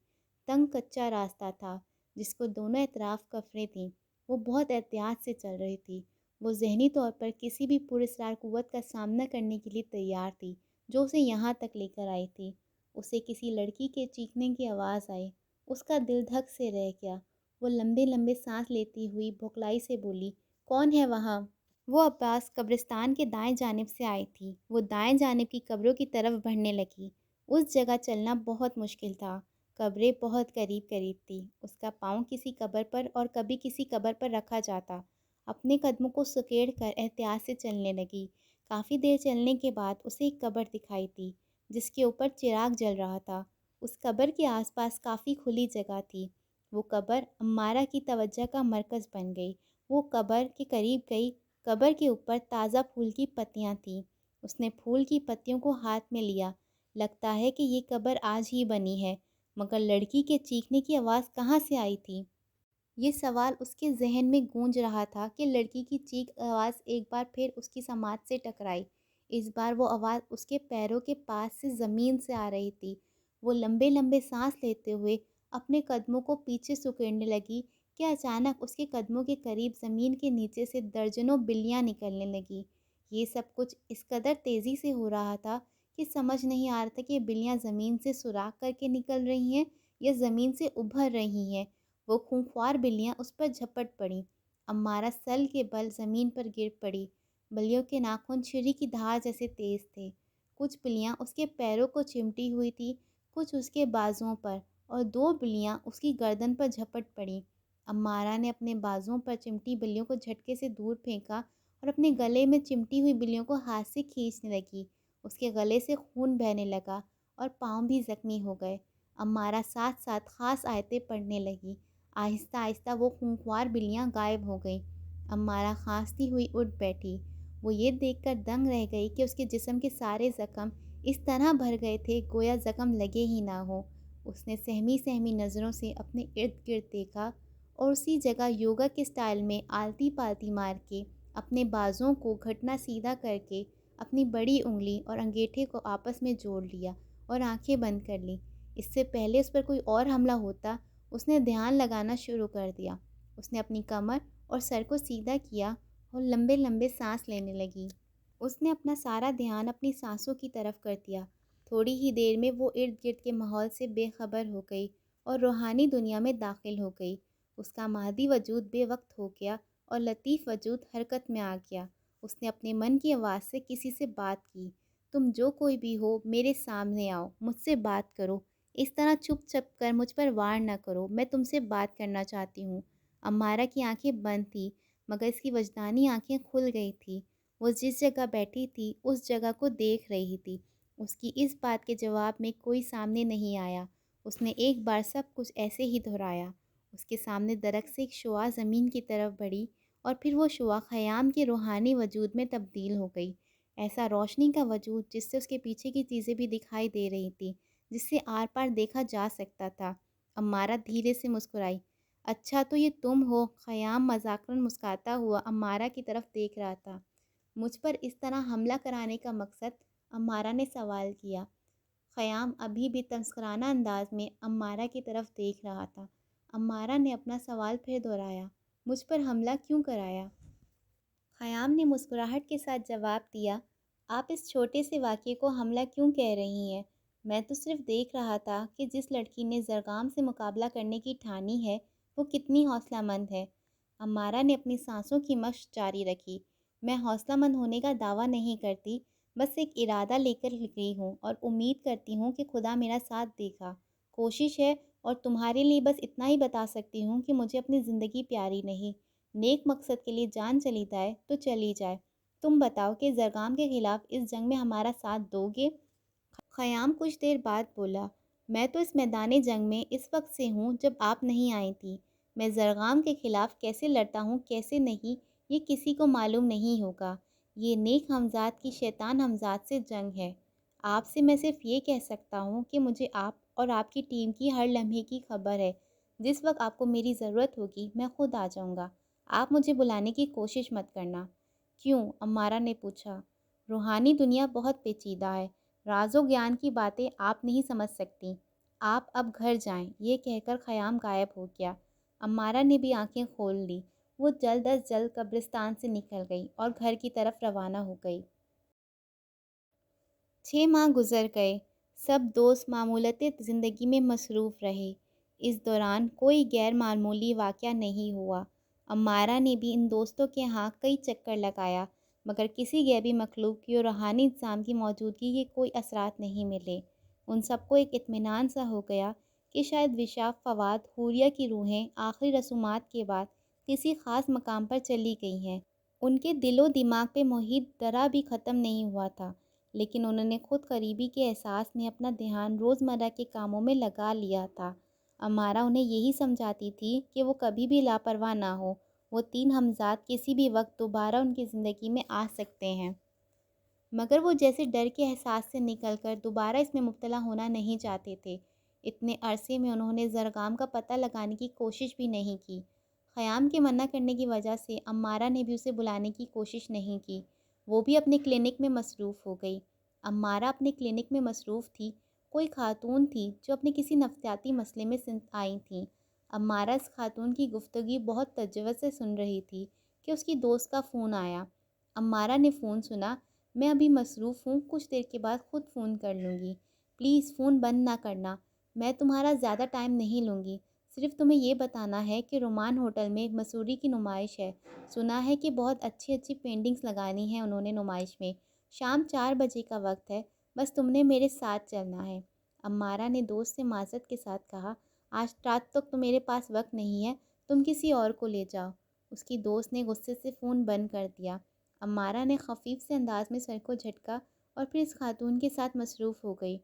تنگ کچا راستہ تھا جس کو دونوں اطراف کفریں تھیں۔ وہ بہت احتیاط سے چل رہی تھی۔ وہ ذہنی طور پر کسی بھی پراسرار قوت کا سامنا کرنے کے لیے تیار تھی جو اسے یہاں تک لے کر آئی تھی۔ اسے کسی لڑکی کے چیخنے کی آواز آئی۔ اس کا دل دھک سے رہ گیا۔ وہ لمبے لمبے سانس لیتی ہوئی بھوکلائی سے بولی، کون ہے وہاں؟ وہ عباس قبرستان کے دائیں جانب سے آئی تھی۔ وہ دائیں جانب کی قبروں کی طرف بڑھنے لگی۔ اس جگہ چلنا بہت مشکل تھا۔ قبریں بہت قریب قریب تھی۔ اس کا پاؤں کسی قبر پر اور کبھی کسی قبر پر رکھا جاتا۔ اپنے قدموں کو سکیڑ کر احتیاط سے چلنے لگی۔ کافی دیر چلنے کے بعد اسے ایک قبر دکھائی دی جس کے اوپر چراغ جل رہا تھا۔ اس قبر کے آس پاس کافی کھلی جگہ تھی۔ وہ قبر امارہ کی توجہ کا مرکز بن گئی۔ وہ قبر کے قریب گئی۔ قبر کے اوپر تازہ پھول کی پتیاں تھیں۔ اس نے پھول کی پتیوں کو ہاتھ میں لیا۔ لگتا ہے کہ یہ قبر آج ہی بنی ہے، مگر لڑکی کے چیخنے کی آواز کہاں سے آئی تھی؟ یہ سوال اس کے ذہن میں گونج رہا تھا کہ لڑکی کی چیخ آواز ایک بار پھر اس کی سماعت سے ٹکرائی۔ اس بار وہ آواز اس کے پیروں کے پاس سے زمین سے آ رہی تھی۔ وہ لمبے لمبے سانس لیتے ہوئے اپنے قدموں کو پیچھے سکیڑنے لگی کہ اچانک اس کے قدموں کے قریب زمین کے نیچے سے درجنوں بلیاں نکلنے لگیں۔ یہ سب کچھ اس قدر تیزی سے ہو رہا تھا کہ سمجھ نہیں آ رہا تھا کہ یہ بلیاں زمین سے سوراخ کر کے نکل رہی ہیں یا زمین سے ابھر رہی ہیں۔ وہ خونخوار بلیاں اس پر جھپٹ پڑیں۔ امارہ سل کے بل زمین پر گر پڑی۔ بلیوں کے ناخن چھری کی دھار جیسے تیز تھے۔ کچھ بلیاں اس کے پیروں کو چمٹی ہوئی تھیں، کچھ اس کے بازوؤں پر، اور 2 بلیاں اس کی گردن پر جھپٹ پڑیں۔ امارہ نے اپنے بازوؤں پر چمٹی بلیوں کو جھٹکے سے دور پھینکا اور اپنے گلے میں چمٹی ہوئی بلیوں کو ہاتھ سے کھینچنے لگی۔ اس کے گلے سے خون بہنے لگا اور پاؤں بھی زخمی ہو گئے۔ امارہ ساتھ ساتھ خاص آیتیں پڑھنے لگی۔ آہستہ آہستہ وہ خونخوار بلیاں غائب ہو گئیں۔ امارہ کھانستی ہوئی اٹھ بیٹھی۔ وہ یہ دیکھ کر دنگ رہ گئی کہ اس کے جسم کے سارے زخم اس طرح بھر گئے تھے گویا زخم لگے ہی نہ ہو۔ اس نے سہمی سہمی نظروں سے اپنے ارد گرد دیکھا اور اسی جگہ یوگا کے سٹائل میں آلتی پالتی مار کے اپنے بازوؤں کو گھٹنا سیدھا کر کے اپنی بڑی انگلی اور انگیٹھے کو آپس میں جوڑ لیا اور آنکھیں بند کر لیں۔ اس سے پہلے اس پر کوئی اور حملہ ہوتا، اس نے دھیان لگانا شروع کر دیا۔ اس نے اپنی کمر اور سر کو سیدھا کیا اور لمبے لمبے سانس لینے لگی۔ اس نے اپنا سارا دھیان اپنی سانسوں کی طرف کر دیا۔ تھوڑی ہی دیر میں وہ ارد گرد کے ماحول سے بے خبر ہو گئی اور روحانی دنیا میں داخل ہو گئی۔ اس کا مادی وجود بے وقت ہو گیا اور لطیف وجود حرکت میں آ گیا۔ اس نے اپنے من کی آواز سے کسی سے بات کی، تم جو کوئی بھی ہو میرے سامنے آؤ، مجھ سے بات کرو، اس طرح چھپ چھپ کر مجھ پر وار نہ کرو، میں تم سے بات کرنا چاہتی ہوں۔ امارہ کی آنکھیں بند تھیں، مگر اس کی وجدانی آنکھیں کھل گئی تھیں۔ وہ جس جگہ بیٹھی تھی اس جگہ کو دیکھ رہی تھی۔ اس کی اس بات کے جواب میں کوئی سامنے نہیں آیا۔ اس نے ایک بار سب کچھ ایسے ہی دہرایا۔ اس کے سامنے درخت سے ایک شعاع زمین کی طرف بڑھی اور پھر وہ شعاع خیام کے روحانی وجود میں تبدیل ہو گئی۔ ایسا روشنی کا وجود جس سے اس کے پیچھے کی چیزیں بھی دکھائی دے رہی تھیں، جس سے آر پار دیکھا جا سکتا تھا۔ امارہ دھیرے سے مسکرائی۔ اچھا تو یہ تم ہو؟ خیام مذاکراً مسکراتا ہوا امارہ کی طرف دیکھ رہا تھا۔ مجھ پر اس طرح حملہ کرانے کا مقصد؟ امارہ نے سوال کیا۔ خیام ابھی بھی تمسخرانہ انداز میں امارہ کی طرف دیکھ رہا تھا۔ امارہ نے اپنا سوال پھر دہرایا۔ مجھ پر حملہ کیوں کرایا؟ خیام نے مسکراہٹ کے ساتھ جواب دیا، آپ اس چھوٹے سے واقعے کو حملہ کیوں کہہ رہی ہیں؟ میں تو صرف دیکھ رہا تھا کہ جس لڑکی نے زرگام سے مقابلہ کرنے کی ٹھانی ہے وہ کتنی حوصلہ مند ہے۔ امارہ نے اپنی سانسوں کی مشق جاری رکھی۔ میں حوصلہ مند ہونے کا دعویٰ نہیں کرتی، بس ایک ارادہ لے کر گئی ہوں اور امید کرتی ہوں کہ خدا میرا ساتھ دے گا۔ کوشش ہے اور تمہارے لیے بس اتنا ہی بتا سکتی ہوں کہ مجھے اپنی زندگی پیاری نہیں۔ نیک مقصد کے لیے جان چلی جائے تو چلی جائے۔ تم بتاؤ کہ زرگام کے خلاف اس جنگ میں ہمارا ساتھ دو گے؟ خیام کچھ دیر بعد بولا، میں تو اس میدان جنگ میں اس وقت سے ہوں جب آپ نہیں آئی تھیں۔ میں زرگام کے خلاف کیسے لڑتا ہوں کیسے نہیں یہ کسی کو معلوم نہیں ہوگا۔ یہ نیک ہمزاد کی شیطان ہمزاد سے جنگ ہے۔ آپ سے میں صرف یہ کہہ سکتا ہوں کہ مجھے آپ اور آپ کی ٹیم کی ہر لمحے کی خبر ہے۔ جس وقت آپ کو میری ضرورت ہوگی میں خود آ جاؤں گا۔ آپ مجھے بلانے کی کوشش مت کرنا۔ کیوں؟ امارہ نے پوچھا۔ روحانی دنیا بہت پیچیدہ ہے، راز و گیان کی باتیں آپ نہیں سمجھ سکتی۔ آپ اب گھر جائیں۔ یہ کہہ کر خیام غائب ہو گیا۔ امارہ نے بھی آنکھیں کھول لی۔ وہ جلد از جلد قبرستان سے نکل گئی اور گھر کی طرف روانہ ہو گئی۔ 6 ماہ گزر گئے۔ سب دوست معمولات زندگی میں مصروف رہے۔ اس دوران کوئی غیر معمولی واقعہ نہیں ہوا۔ امارہ نے بھی ان دوستوں کے ہاں کئی چکر لگایا مگر کسی غیبی مخلوق کی اور روحانی نظام کی موجودگی کے کوئی اثرات نہیں ملے۔ ان سب کو ایک اطمینان سا ہو گیا کہ شاید وشاکھ فواد حوریہ کی روحیں آخری رسومات کے بعد کسی خاص مقام پر چلی گئی ہیں۔ ان کے دل و دماغ پہ محیط ذرا بھی ختم نہیں ہوا تھا، لیکن انہوں نے خود قریبی کے احساس میں اپنا دھیان روزمرہ کے کاموں میں لگا لیا تھا۔ امارہ انہیں یہی سمجھاتی تھی کہ وہ کبھی بھی لاپرواہ نہ ہو۔ وہ 3 ہمزاد کسی بھی وقت دوبارہ ان کی زندگی میں آ سکتے ہیں، مگر وہ جیسے ڈر کے احساس سے نکل کر دوبارہ اس میں مبتلا ہونا نہیں چاہتے تھے۔ اتنے عرصے میں انہوں نے زرگام کا پتہ لگانے کی کوشش بھی نہیں کی۔ خیام کے منع کرنے کی وجہ سے امارہ نے بھی اسے بلانے کی کوشش نہیں کی۔ وہ بھی اپنے کلینک میں مصروف ہو گئی۔ امارہ اپنے کلینک میں مصروف تھی۔ کوئی خاتون تھی جو اپنے کسی نفسیاتی مسئلے میں آئی تھیں۔ امارہ اس خاتون کی گفتگو بہت توجہ سے سن رہی تھی کہ اس کی دوست کا فون آیا۔ امارہ نے فون سنا۔ میں ابھی مصروف ہوں، کچھ دیر کے بعد خود فون کر لوں گی۔ پلیز فون بند نہ کرنا، میں تمہارا زیادہ ٹائم نہیں لوں گی۔ صرف تمہیں یہ بتانا ہے کہ رومان ہوٹل میں مسوری کی نمائش ہے۔ سنا ہے کہ بہت اچھی پینٹنگز لگانی ہیں انہوں نے نمائش میں۔ شام 4 بجے کا وقت ہے، بس تم نے میرے ساتھ چلنا ہے۔ امارہ نے دوست سے معذرت کے ساتھ کہا، آج رات تک تو میرے پاس وقت نہیں ہے، تم کسی اور کو لے جاؤ۔ اس کی دوست نے غصے سے فون بند کر دیا۔ امارہ نے خفیف سے انداز میں سر کو جھٹکا اور پھر اس خاتون کے ساتھ مصروف ہو گئی۔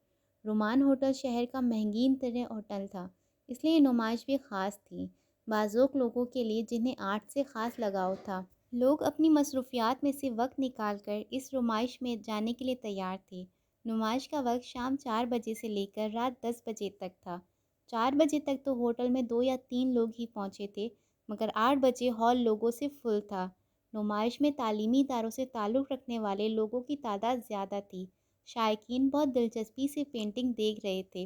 رومان ہوٹل شہر کا مہنگین ترین ہوٹل تھا، اس لیے یہ نمائش بھی خاص تھی، بعضوق لوگوں کے لیے جنہیں آرٹ سے خاص لگاؤ تھا۔ لوگ اپنی مصروفیات میں سے وقت نکال کر اس نمائش میں جانے کے لیے تیار تھے۔ نمائش کا وقت شام 4 بجے سے لے کر رات 10 بجے تک تھا۔ 4 بجے تک تو ہوٹل میں 2 یا 3 لوگ ہی پہنچے تھے، مگر 8 بجے ہال لوگوں سے فل تھا۔ نمائش میں تعلیمی اداروں سے تعلق رکھنے والے لوگوں کی تعداد زیادہ تھی۔ شائقین بہت دلچسپی سے پینٹنگ دیکھ رہے تھے۔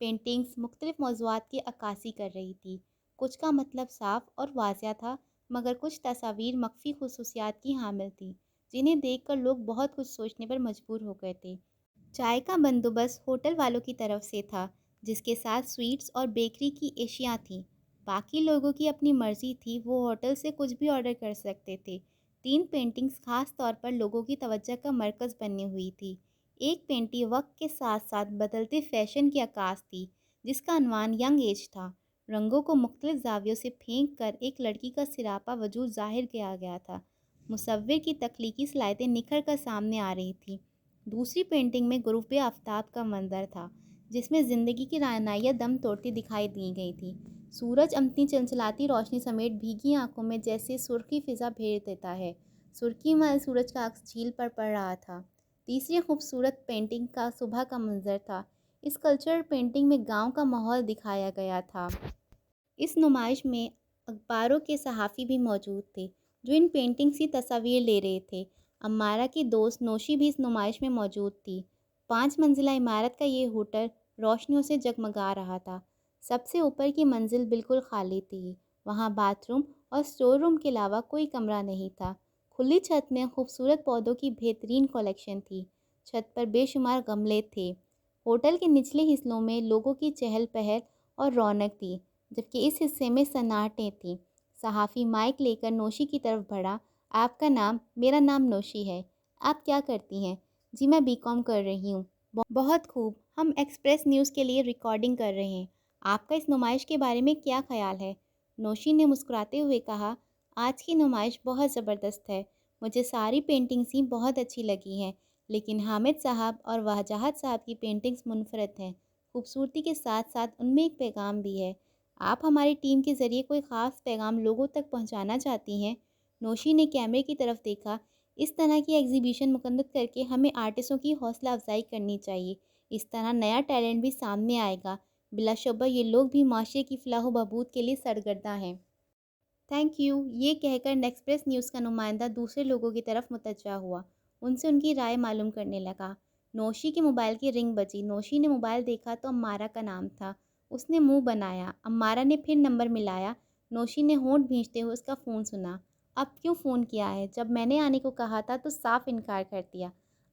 پینٹنگز مختلف موضوعات کی عکاسی کر رہی تھی۔ کچھ کا مطلب صاف اور واضح تھا، مگر کچھ تصاویر مخفی خصوصیات کی حامل تھیں، جنہیں دیکھ کر لوگ بہت کچھ سوچنے پر مجبور ہو گئے تھے۔ چائے کا بندوبست ہوٹل والوں کی طرف سے تھا، جس کے ساتھ سویٹس اور بیکری کی اشیاء تھیں۔ باقی لوگوں کی اپنی مرضی تھی، وہ ہوٹل سے کچھ بھی آرڈر کر سکتے تھے۔ 3 پینٹنگز خاص طور پر لوگوں کی توجہ کا مرکز بنی ہوئی تھی۔ ایک پینٹنگ وقت کے ساتھ ساتھ بدلتے فیشن کی عکاس تھی، جس کا عنوان ینگ ایج تھا۔ رنگوں کو مختلف زاویوں سے پھینک کر ایک لڑکی کا سراپا وجود ظاہر کیا گیا تھا۔ مصور کی تخلیقی صلاحیتیں نکھر کر سامنے آ رہی تھیں۔ دوسری پینٹنگ میں غروب آفتاب کا منظر تھا، جس میں زندگی کی رعنائیاں دم توڑتی دکھائی دی گئی تھیں۔ سورج اپنی چلچلاتی روشنی سمیت بھیگی آنکھوں میں جیسے سرخی فضا بھیج دیتا ہے۔ سرخی میں سورج کا عکس جھیل پر پڑ رہا تھا۔ تیسری خوبصورت پینٹنگ کا صبح کا منظر تھا۔ اس کلچرل پینٹنگ میں گاؤں کا ماحول دکھایا گیا تھا۔ اس نمائش میں اخباروں کے صحافی بھی موجود تھے جو ان پینٹنگز کی تصاویر لے رہے تھے۔ امارہ کی دوست نوشی بھی اس نمائش میں موجود تھی۔ 5 منزلہ عمارت کا یہ ہوٹل روشنیوں سے جگمگا رہا تھا۔ سب سے اوپر کی منزل بالکل خالی تھی۔ وہاں باتھ روم اور اسٹور روم کے علاوہ کوئی کمرہ نہیں تھا۔ کھلی چھت میں خوبصورت پودوں کی بہترین کلیکشن تھی۔ چھت پر بے شمار گملے تھے۔ ہوٹل کے نچلے حصوں میں لوگوں کی چہل پہل اور رونق تھی، جبکہ اس حصے میں سناٹیں تھیں۔ صحافی مائک لے کر نوشی کی طرف بڑھا۔ آپ کا نام؟ میرا نام نوشی ہے۔ آپ کیا کرتی ہیں؟ جی میں BCom کر رہی ہوں۔ بہت خوب، ہم ایکسپریس نیوز کے لیے ریکارڈنگ کر رہے ہیں۔ آپ کا اس نمائش کے بارے میں کیا خیال ہے؟ نوشی نے مسکراتے ہوئے کہا، آج کی نمائش بہت زبردست ہے۔ مجھے ساری پینٹنگز ہی بہت اچھی لگی ہیں، لیکن حامد صاحب اور وجاہت صاحب کی پینٹنگز منفرد ہیں۔ خوبصورتی کے ساتھ ساتھ ان میں ایک پیغام بھی ہے۔ آپ ہماری ٹیم کے ذریعے کوئی خاص پیغام لوگوں تک پہنچانا چاہتی ہیں؟ نوشی نے کیمرے کی طرف دیکھا۔ اس طرح کی ایگزیبیشن منعقد کر کے ہمیں آرٹسٹوں کی حوصلہ افزائی کرنی چاہیے۔ اس طرح نیا ٹیلنٹ بھی سامنے آئے گا۔ بلا شبہ یہ لوگ بھی معاشرے کی فلاح و بہبود کے لیے سرگرداں ہیں۔ تھینک یو، یہ کہہ کر ایکسپریس نیوز کا نمائندہ دوسرے لوگوں کی طرف متوجہ ہوا۔ ان سے ان کی رائے معلوم کرنے لگا۔ نوشی کے موبائل کی رنگ بجی۔ نوشی نے موبائل دیکھا تو امارہ کا نام تھا۔ اس نے منہ بنایا۔ امارہ نے پھر نمبر ملایا۔ نوشی نے ہونٹ بھینچتے ہوئے اس کا فون سنا۔ اب کیوں فون کیا ہے؟ جب میں نے آنے کو کہا تھا تو صاف انکار کر دیا۔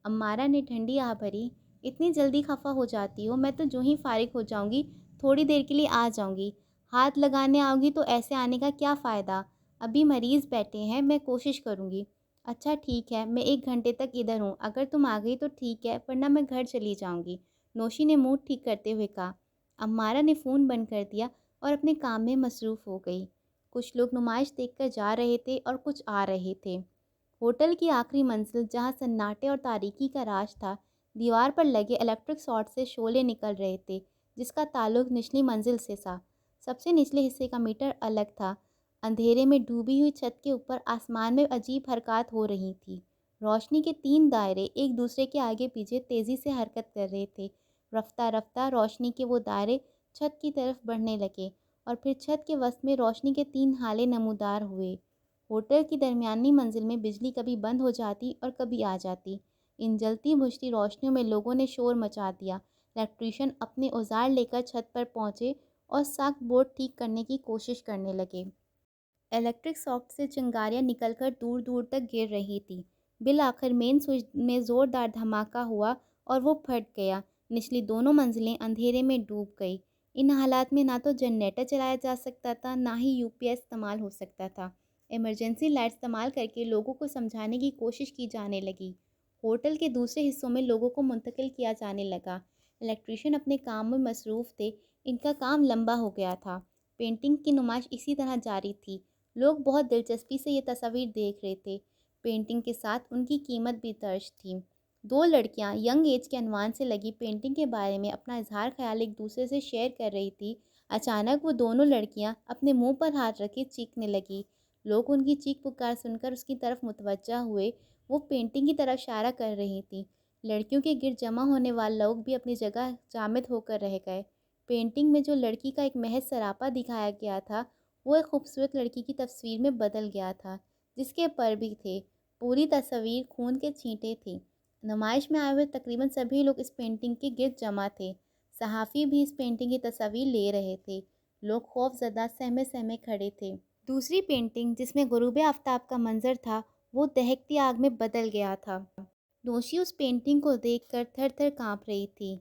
امارہ نے ٹھنڈی آہ بھری۔ اتنی جلدی خفا ہو جاتی ہو؟ میں تو جو ہی فارغ ہو جاؤں گی تھوڑی دیر کے لیے آ جاؤں گی۔ ہاتھ لگانے آؤ گی تو ایسے آنے کا کیا فائدہ؟ ابھی مریض بیٹھے ہیں، میں کوشش کروں گی۔ اچھا ٹھیک ہے، میں 1 گھنٹے تک ادھر ہوں، اگر تم آ گئی تو ٹھیک ہے، ورنہ میں گھر چلی جاؤں گی، نوشی نے موڈ ٹھیک کرتے ہوئے کہا۔ امارہ نے فون بند کر دیا اور اپنے کام میں مصروف ہو گئی۔ کچھ لوگ نمائش دیکھ کر جا رہے تھے اور کچھ آ رہے تھے۔ ہوٹل کی آخری منزل جہاں سناٹے اور تاریکی کا راج تھا، دیوار پر لگے الیکٹرک ساٹ سے شعلے نکل رہے تھے جس کا تعلق نچلی منزل سے تھا۔ سب سے نچلے حصے کا میٹر الگ تھا۔ اندھیرے میں ڈوبی ہوئی چھت کے اوپر آسمان میں عجیب حرکات ہو رہی تھی۔ روشنی کے 3 دائرے ایک دوسرے کے آگے پیچھے تیزی سے حرکت کر رہے تھے۔ رفتہ رفتہ روشنی کے وہ دائرے چھت کی طرف بڑھنے لگے اور پھر چھت کے وسط میں روشنی کے 3 ہالے نمودار ہوئے۔ ہوٹل کی درمیانی منزل میں بجلی کبھی بند ہو جاتی اور کبھی آ جاتی۔ ان جلتی بجھتی روشنیوں میں لوگوں نے شور مچا دیا۔ الیکٹریشین اپنے اوزار لے کر چھت پر پہنچے اور ساکٹ بورڈ ٹھیک کرنے کی کوشش کرنے لگے۔ الیکٹرک ساکٹ سے چنگاریاں نکل کر دور دور تک گر رہی تھیں۔ بالآخر مین سوئچ میں زوردار دھماکہ ہوا اور وہ پھٹ گیا۔ نچلی دونوں منزلیں اندھیرے میں ڈوب گئی۔ ان حالات میں نہ تو جنریٹر چلایا جا سکتا تھا، نہ ہی UPS استعمال ہو سکتا تھا۔ ایمرجنسی لائٹ استعمال کر کے لوگوں کو سمجھانے کی کوشش کی جانے لگی۔ ہوٹل کے دوسرے حصوں میں لوگوں کو منتقل کیا جانے لگا۔ الیکٹریشین اپنے کام میں مصروف تھے۔ ان کا کام لمبا ہو گیا تھا۔ پینٹنگ کی نمائش اسی طرح جاری تھی۔ لوگ بہت دلچسپی سے یہ تصاویر دیکھ رہے تھے۔ پینٹنگ کے ساتھ ان کی قیمت بھی درج تھی۔ 2 لڑکیاں ینگ ایج کے عنوان سے لگی پینٹنگ کے بارے میں اپنا اظہار خیال ایک دوسرے سے شیئر کر رہی تھی۔ اچانک وہ دونوں لڑکیاں اپنے منہ پر ہاتھ رکھے چیخنے لگیں۔ لوگ ان کی چیخ پکار سن کر اس کی طرف متوجہ ہوئے۔ وہ پینٹنگ کی طرف اشارہ کر رہی تھیں۔ لڑکیوں کے گرد جمع ہونے والے لوگ بھی اپنی جگہ جامد ہو کر رہ گئے۔ پینٹنگ میں جو لڑکی کا ایک محض سراپا دکھایا گیا تھا، وہ ایک خوبصورت لڑکی کی تصویر میں بدل گیا تھا جس کے پر بھی تھے۔ پوری تصویر خون کے چھینٹے تھے۔ نمائش میں آئے ہوئے تقریباً سبھی لوگ اس پینٹنگ کے گرد جمع تھے۔ صحافی بھی اس پینٹنگ کی تصاویر لے رہے تھے۔ لوگ خوف زدہ سہمے سہمے کھڑے تھے۔ دوسری پینٹنگ جس میں غروب آفتاب کا منظر تھا، وہ دہکتی آگ میں بدل گیا تھا۔ نوشی اس پینٹنگ کو دیکھ کر تھر تھر کانپ رہی تھی۔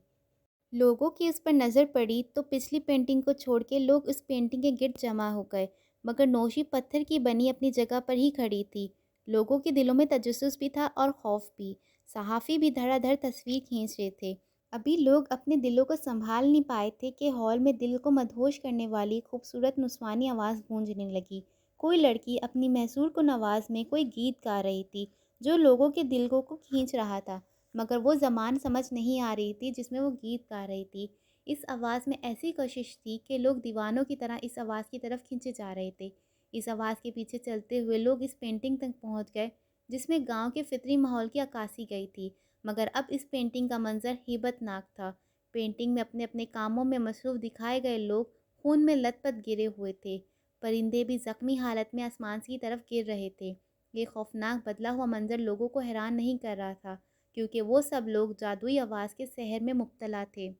لوگوں کی اس پر نظر پڑی تو پچھلی پینٹنگ کو چھوڑ کے لوگ اس پینٹنگ کے گرد جمع ہو گئے، مگر نوشی پتھر کی بنی اپنی جگہ پر ہی کھڑی تھی۔ لوگوں کے دلوں میں تجسس بھی تھا اور خوف بھی۔ صحافی بھی دھڑا دھڑ تصویر کھینچ رہے تھے۔ ابھی لوگ اپنے دلوں کو سنبھال نہیں پائے تھے کہ ہال میں دل کو مدہوش کرنے والی خوبصورت نسوانی آواز گونجنے لگی۔ کوئی لڑکی اپنی محصور کن آواز میں کوئی گیت گا رہی تھی جو لوگوں کے دل کو کھینچ رہا تھا، مگر وہ زبان سمجھ نہیں آ رہی تھی جس میں وہ گیت گا رہی تھی۔ اس آواز میں ایسی کشش تھی کہ لوگ دیوانوں کی طرح اس آواز کی طرف کھینچے جا رہے تھے۔ اس آواز کے پیچھے چلتے ہوئے لوگ اس پینٹنگ تک پہنچ گئے جس میں گاؤں کے فطری ماحول کی عکاسی گئی تھی، مگر اب اس پینٹنگ کا منظر ہیبت ناک تھا۔ پینٹنگ میں اپنے اپنے کاموں میں مصروف دکھائے گئے لوگ خون میں لت پت گرے ہوئے تھے۔ پرندے بھی زخمی حالت میں آسمان کی طرف گر رہے تھے۔ یہ خوفناک بدلا ہوا منظر لوگوں کو حیران نہیں کر رہا تھا، کیونکہ وہ سب لوگ جادوئی آواز کے سحر میں مبتلا تھے۔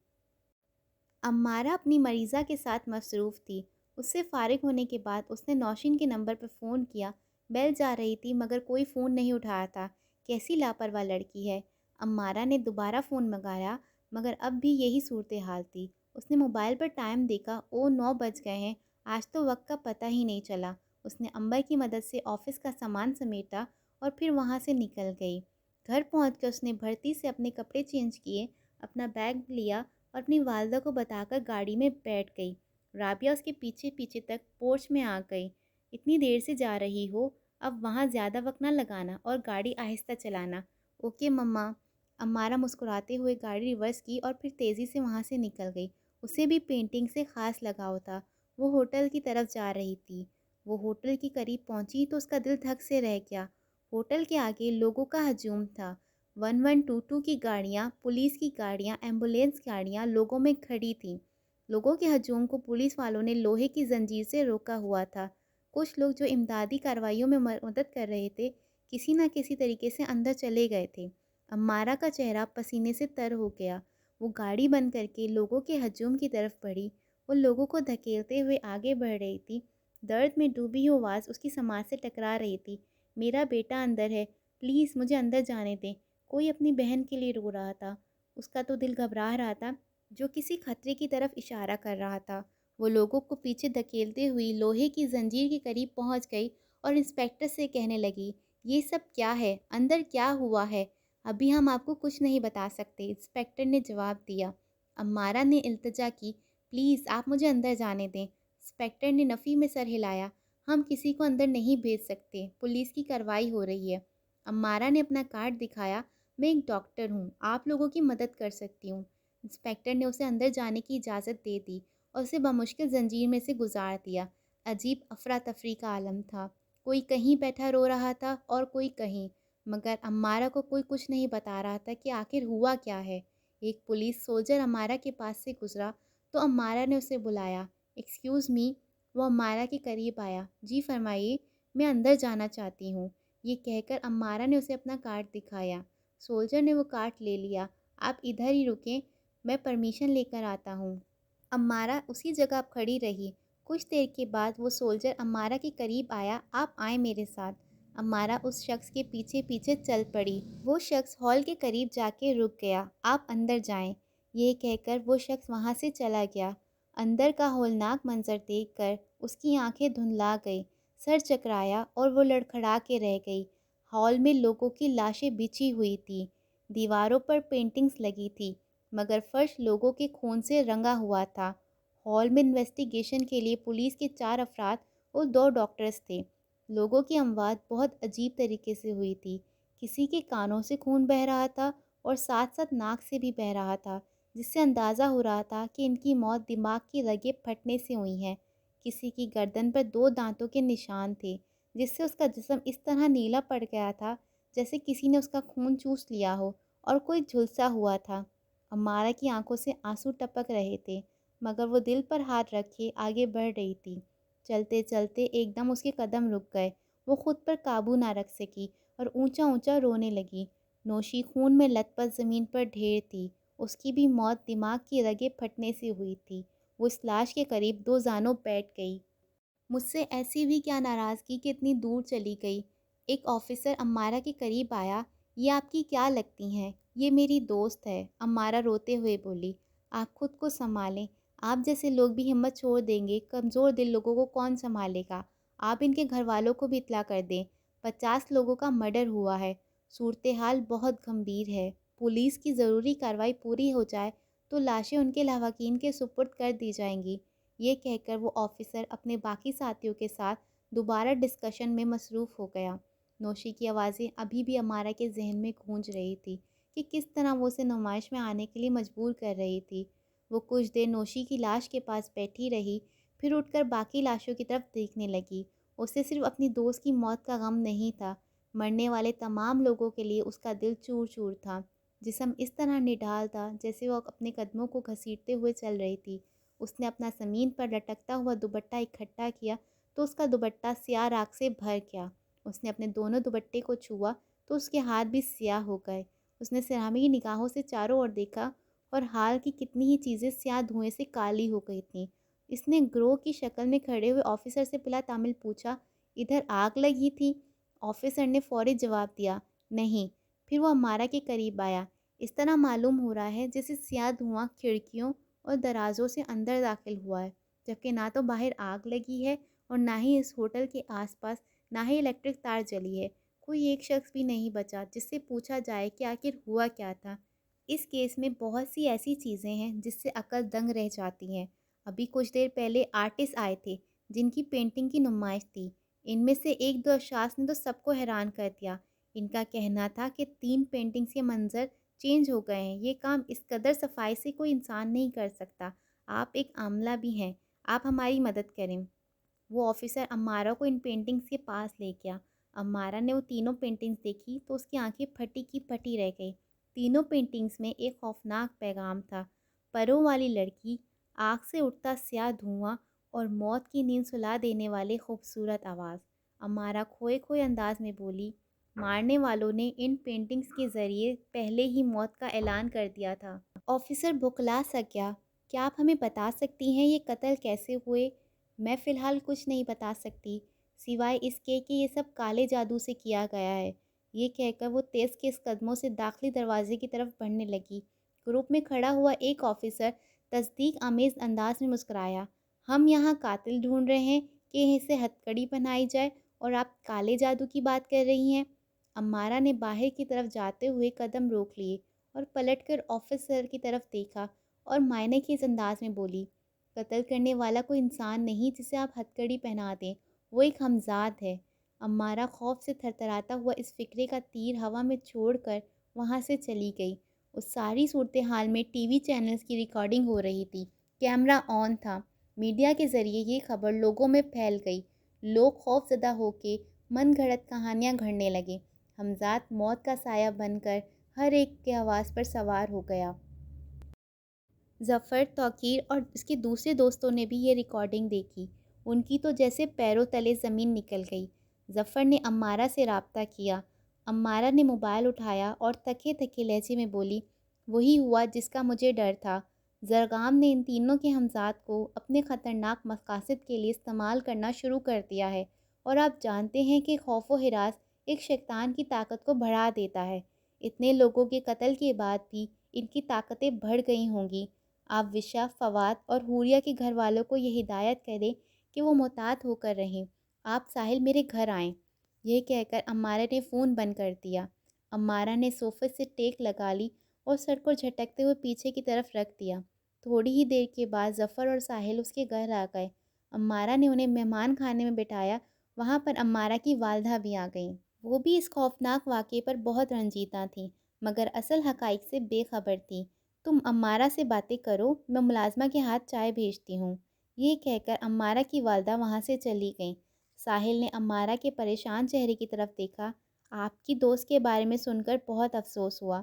امارہ اپنی مریضہ کے ساتھ مصروف تھی۔ اس سے فارغ ہونے کے بعد اس نے نوشین کے نمبر پر فون کیا۔ بیل جا رہی تھی مگر کوئی فون نہیں اٹھایا تھا۔ کیسی لاپرواہ لڑکی ہے! امارہ نے دوبارہ فون منگایا مگر اب بھی یہی صورتحال تھی۔ اس نے موبائل پر ٹائم دیکھا، 9 بج گئے ہیں، آج تو وقت کا پتہ ہی نہیں چلا۔ اس نے امبر کی مدد سے آفس کا سامان سمیٹا اور پھر وہاں سے نکل گئی۔ گھر پہنچ کر اس نے بھرتی سے اپنے کپڑے چینج کیے، اپنا بیگ لیا اور اپنی والدہ کو بتا کر گاڑی میں بیٹھ گئی۔ رابعہ اس کے پیچھے پیچھے تک پورچ میں آ گئی۔ اتنی دیر سے جا رہی ہو، اب وہاں زیادہ وقت نہ لگانا اور گاڑی آہستہ چلانا۔ اوکے مما۔ امارہ مسکراتے ہوئے گاڑی ریورس کی اور پھر تیزی سے وہاں سے نکل گئی۔ اسے بھی پینٹنگ سے خاص لگاؤ تھا۔ وہ ہوٹل کی طرف جا رہی تھی۔ وہ ہوٹل کے قریب پہنچی تو اس کا دل دھک سے رہ گیا۔ ہوٹل کے آگے لوگوں کا ہجوم تھا۔ 1122 کی گاڑیاں، پولیس کی گاڑیاں، ایمبولینس گاڑیاں لوگوں میں کھڑی تھیں۔ لوگوں کے ہجوم کو پولیس والوں نے لوہے کی زنجیر سے روکا ہوا تھا۔ کچھ لوگ جو امدادی کارروائیوں میں مدد کر رہے تھے، کسی نہ کسی طریقے سے اندر چلے گئے تھے۔ امارہ کا چہرہ پسینے سے تر ہو گیا۔ وہ گاڑی بند کر کے لوگوں کے ہجوم کی طرف بڑھی۔ وہ لوگوں کو دھکیلتے ہوئے آگے بڑھ رہی تھی۔ درد میں ڈوبی ہوئی آواز اس کی سماعت سے ٹکرا رہی تھی۔ میرا بیٹا اندر ہے، پلیز مجھے اندر جانے دیں۔ کوئی اپنی بہن کے لیے رو رہا تھا۔ اس کا تو دل گھبرا رہا تھا، جو کسی خطرے کی طرف اشارہ کر رہا تھا۔ وہ لوگوں کو پیچھے دھکیلتے ہوئی لوہے کی زنجیر کے قریب پہنچ گئی اور انسپکٹر سے کہنے لگی، یہ سب کیا ہے؟ اندر کیا ہوا ہے؟ ابھی ہم آپ کو کچھ نہیں بتا سکتے، انسپکٹر نے جواب دیا۔ امارہ نے التجا کی، پلیز آپ مجھے اندر جانے دیں۔ انسپکٹر نے نفی میں سر ہلایا، ہم کسی کو اندر نہیں بھیج سکتے، پولیس کی کارروائی ہو رہی ہے۔ امارہ نے اپنا کارڈ دکھایا، میں ایک ڈاکٹر ہوں، آپ لوگوں کی مدد کر سکتی ہوں۔ انسپکٹر نے اسے اندر جانے کی اجازت دے دی اور اسے بمشکل زنجیر میں سے گزار دیا۔ عجیب افراتفری کا عالم تھا۔ کوئی کہیں بیٹھا رو رہا تھا اور کوئی کہیں، مگر امارہ کو کوئی کچھ نہیں بتا رہا تھا کہ آخر ہوا کیا ہے۔ ایک پولیس سولجر امارہ کے پاس سے گزرا تو امارہ نے اسے بلایا، ایکسکیوز می۔ وہ امارہ کے قریب آیا، جی فرمائیے، میں اندر جانا چاہتی ہوں۔ یہ کہہ کر امارہ نے اسے اپنا کارڈ دکھایا۔ سولجر نے وہ کارڈ لے لیا، آپ ادھر ہی رکیں، میں پرمیشن لے کر آتا ہوں۔ امارہ اسی جگہ کھڑی رہی۔ کچھ دیر کے بعد وہ سولجر امارہ کے قریب آیا، آپ آئیں میرے ساتھ۔ امارہ اس شخص کے پیچھے پیچھے چل پڑی۔ وہ شخص ہال کے قریب جا کے رک گیا، آپ اندر جائیں۔ یہ کہہ کر وہ شخص وہاں سے چلا گیا۔ اندر کا ہولناک منظر دیکھ کر اس کی آنکھیں دھندلا گئی، سر چکرایا اور وہ لڑکھڑا کے رہ گئی۔ ہال میں لوگوں کی لاشیں بچھی ہوئی تھیں، دیواروں پر پینٹنگز لگی تھی، مگر فرش لوگوں کے خون سے رنگا ہوا تھا۔ ہال میں انویسٹیگیشن کے لیے پولیس کے 4 افراد اور 2 ڈاکٹرز تھے۔ لوگوں کی اموات بہت عجیب طریقے سے ہوئی تھی۔ کسی کے کانوں سے خون بہہ رہا تھا اور ساتھ ساتھ ناک سے بھی بہہ رہا تھا، جس سے اندازہ ہو رہا تھا کہ ان کی موت دماغ کی رگیں پھٹنے سے ہوئی ہیں۔ کسی کی گردن پر 2 دانتوں کے نشان تھے، جس سے اس کا جسم اس طرح نیلا پڑ گیا تھا جیسے کسی نے اس کا خون چوس لیا ہو اور کوئی جھلسا ہوا تھا۔ امارہ کی آنکھوں سے آنسو ٹپک رہے تھے، مگر وہ دل پر ہاتھ رکھے آگے بڑھ رہی تھی۔ چلتے چلتے ایک دم اس کے قدم رک گئے۔ وہ خود پر قابو نہ رکھ سکی اور اونچا اونچا رونے لگی۔ نوشی خون میں لت پت زمین پر ڈھیر تھی۔ اس کی بھی موت دماغ کی رگیں پھٹنے سے ہوئی تھی۔ وہ اس لاش کے قریب 2 زانوں بیٹھ گئی۔ مجھ سے ایسی بھی کیا ناراضگی کہ اتنی دور چلی گئی؟ ایک آفیسر امارہ کے قریب آیا، یہ آپ کی کیا لگتی ہیں؟ یہ میری دوست ہے، امارہ روتے ہوئے بولی۔ آپ خود کو سنبھالیں، آپ جیسے لوگ بھی ہمت چھوڑ دیں گے، کمزور دل لوگوں کو کون سنبھالے گا؟ آپ ان کے گھر والوں کو بھی اطلاع کر دیں، 50 لوگوں کا مرڈر ہوا ہے، صورتحال بہت گمبھیر ہے۔ پولیس کی ضروری کارروائی پوری ہو جائے تو لاشیں ان کے لاحقین کے سپرد کر دی جائیں گی۔ یہ کہہ کر وہ آفیسر اپنے باقی ساتھیوں کے ساتھ دوبارہ ڈسکشن میں مصروف ہو گیا۔ نوشی کی آوازیں ابھی بھی امارہ کے ذہن میں گونج رہی تھی کہ کس طرح وہ اسے نمائش میں آنے کے لیے مجبور کر رہی تھی۔ وہ کچھ دیر نوشی کی لاش کے پاس بیٹھی رہی، پھر اٹھ کر باقی لاشوں کی طرف دیکھنے لگی۔ اسے صرف اپنی دوست کی موت کا غم نہیں تھا، مرنے والے تمام لوگوں کے لیے اس کا دل چور چور تھا۔ جسم اس طرح نڈھال تھا جیسے وہ اپنے قدموں کو گھسیٹتے ہوئے چل رہی تھی۔ اس نے اپنا زمین پر لٹکتا ہوا دوپٹہ اکٹھا کیا تو اس کا دوپٹہ سیاہ راکھ سے بھر گیا۔ اس نے اپنے دونوں دوپٹے کو چھوا تو اس کے ہاتھ بھی سیاہ ہو گئے۔ اس نے سرہمی نگاہوں سے چاروں اور دیکھا اور حال کی کتنی ہی چیزیں سیاہ دھوئیں سے کالی ہو گئی تھیں۔ اس نے گروہ کی شکل میں کھڑے ہوئے آفیسر سے بلا تعمل پوچھا، ادھر آگ لگی تھی؟ آفیسر نے فوری جواب دیا، نہیں۔ پھر وہ امارہ کے قریب آیا۔ اس طرح معلوم ہو رہا ہے جیسے سیاہ دھواں کھڑکیوں اور درازوں سے اندر داخل ہوا ہے، جبکہ نہ تو باہر آگ لگی ہے اور نہ ہی اس ہوٹل کے آس پاس نہ ہی الیکٹرک تار جلی ہے۔ کوئی ایک شخص بھی نہیں بچا جس سے پوچھا جائے کہ آخر ہوا کیا تھا۔ اس کیس میں بہت سی ایسی چیزیں ہیں جس سے عقل دنگ رہ جاتی ہیں۔ ابھی کچھ دیر پہلے آرٹسٹ آئے تھے جن کی پینٹنگ کی نمائش تھی۔ ان میں سے ایک دو اشخاص نے تو سب کو حیران کر دیا۔ ان کا کہنا تھا کہ 3 پینٹنگز کے منظر چینج ہو گئے ہیں۔ یہ کام اس قدر صفائی سے کوئی انسان نہیں کر سکتا۔ آپ ایک عاملہ بھی ہیں، آپ ہماری مدد کریں۔ وہ آفیسر امارہ کو ان پینٹنگز کے پاس لے گیا۔ امارہ نے وہ تینوں پینٹنگز دیکھی تو اس کی آنکھیں پھٹی کی پھٹی رہ گئی۔ تینوں پینٹنگز میں ایک خوفناک پیغام تھا، پروں والی لڑکی، آگ سے اٹھتا سیاہ دھواں اور موت کی نیند سلا دینے والے خوبصورت آواز۔ امارہ کھوئے کھوئے انداز میں بولی، مارنے والوں نے ان پینٹنگز کے ذریعے پہلے ہی موت کا اعلان کر دیا تھا۔ آفیسر بوکھلا سا گیا، کیا آپ ہمیں بتا سکتی ہیں یہ قتل کیسے ہوئے؟ میں فی الحال کچھ نہیں بتا سکتی، سوائے اس کے کہ یہ سب کالے جادو سے کیا گیا ہے۔ یہ کہہ کر وہ تیز کے قدموں سے داخلی دروازے کی طرف بڑھنے لگی۔ گروپ میں کھڑا ہوا ایک آفیسر تصدیق آمیز انداز میں مسکرایا، ہم یہاں قاتل ڈھونڈ رہے ہیں کہ اسے ہتھکڑی پہنائی جائے اور آپ کالے جادو کی بات کر رہی ہیں؟ امارہ نے باہر کی طرف جاتے ہوئے قدم روک لیے اور پلٹ کر آفیسر کی طرف دیکھا اور معائنہ خیز انداز میں بولی، قتل کرنے والا کوئی انسان نہیں جسے آپ ہتھکڑی پہنا دیں، وہ ایک ہمزاد ہے۔ امارہ خوف سے تھرتھراتا ہوا اس فکرے کا تیر ہوا میں چھوڑ کر وہاں سے چلی گئی۔ اس ساری صورتحال میں ٹی وی چینلز کی ریکارڈنگ ہو رہی تھی، کیمرہ آن تھا۔ میڈیا کے ذریعے یہ خبر لوگوں میں پھیل گئی۔ لوگ خوف زدہ ہو کے من گھڑت کہانیاں گھڑنے لگے۔ حمزاد موت کا سایہ بن کر ہر ایک کے حواس پر سوار ہو گیا۔ ظفر، توقیر اور اس کے دوسرے دوستوں نے بھی یہ ریکارڈنگ دیکھی۔ ان کی تو جیسے پیروں تلے زمین نکل گئی۔ ظفر نے امارہ سے رابطہ کیا۔ امارہ نے موبائل اٹھایا اور تھکے تھکے لہجے میں بولی، وہی ہوا جس کا مجھے ڈر تھا۔ زرگام نے ان تینوں کے ہمزاد کو اپنے خطرناک مقاصد کے لیے استعمال کرنا شروع کر دیا ہے، اور آپ جانتے ہیں کہ خوف و ہراس ایک شیطان کی طاقت کو بڑھا دیتا ہے۔ اتنے لوگوں کے قتل کے بعد بھی ان کی طاقتیں بڑھ گئی ہوں گی۔ آپ وشا، فواد اور حوریہ کے گھر والوں کو یہ ہدایت کریں کہ وہ محتاط ہو کر رہیں۔ آپ ساحل میرے گھر آئیں۔ یہ کہہ کر امارہ نے فون بند کر دیا۔ امارہ نے صوفے سے ٹیک لگا لی اور سر کو جھٹکتے ہوئے پیچھے کی طرف رکھ دیا۔ تھوڑی ہی دیر کے بعد ظفر اور ساحل اس کے گھر آ گئے۔ امارہ نے انہیں مہمان خانے میں بٹھایا۔ وہاں پر امارہ کی والدہ بھی آ گئیں۔ وہ بھی اس خوفناک واقعے پر بہت رنجیدہ تھیں، مگر اصل حقائق سے بے خبر تھیں۔ تم امارہ سے باتیں کرو، میں ملازمہ کے ہاتھ چائے بھیجتی ہوں۔ یہ کہہ کر امارہ کی والدہ وہاں سے چلی گئیں۔ ساحل نے امارہ کے پریشان چہرے کی طرف دیکھا۔ آپ کی دوست کے بارے میں سن کر بہت افسوس ہوا۔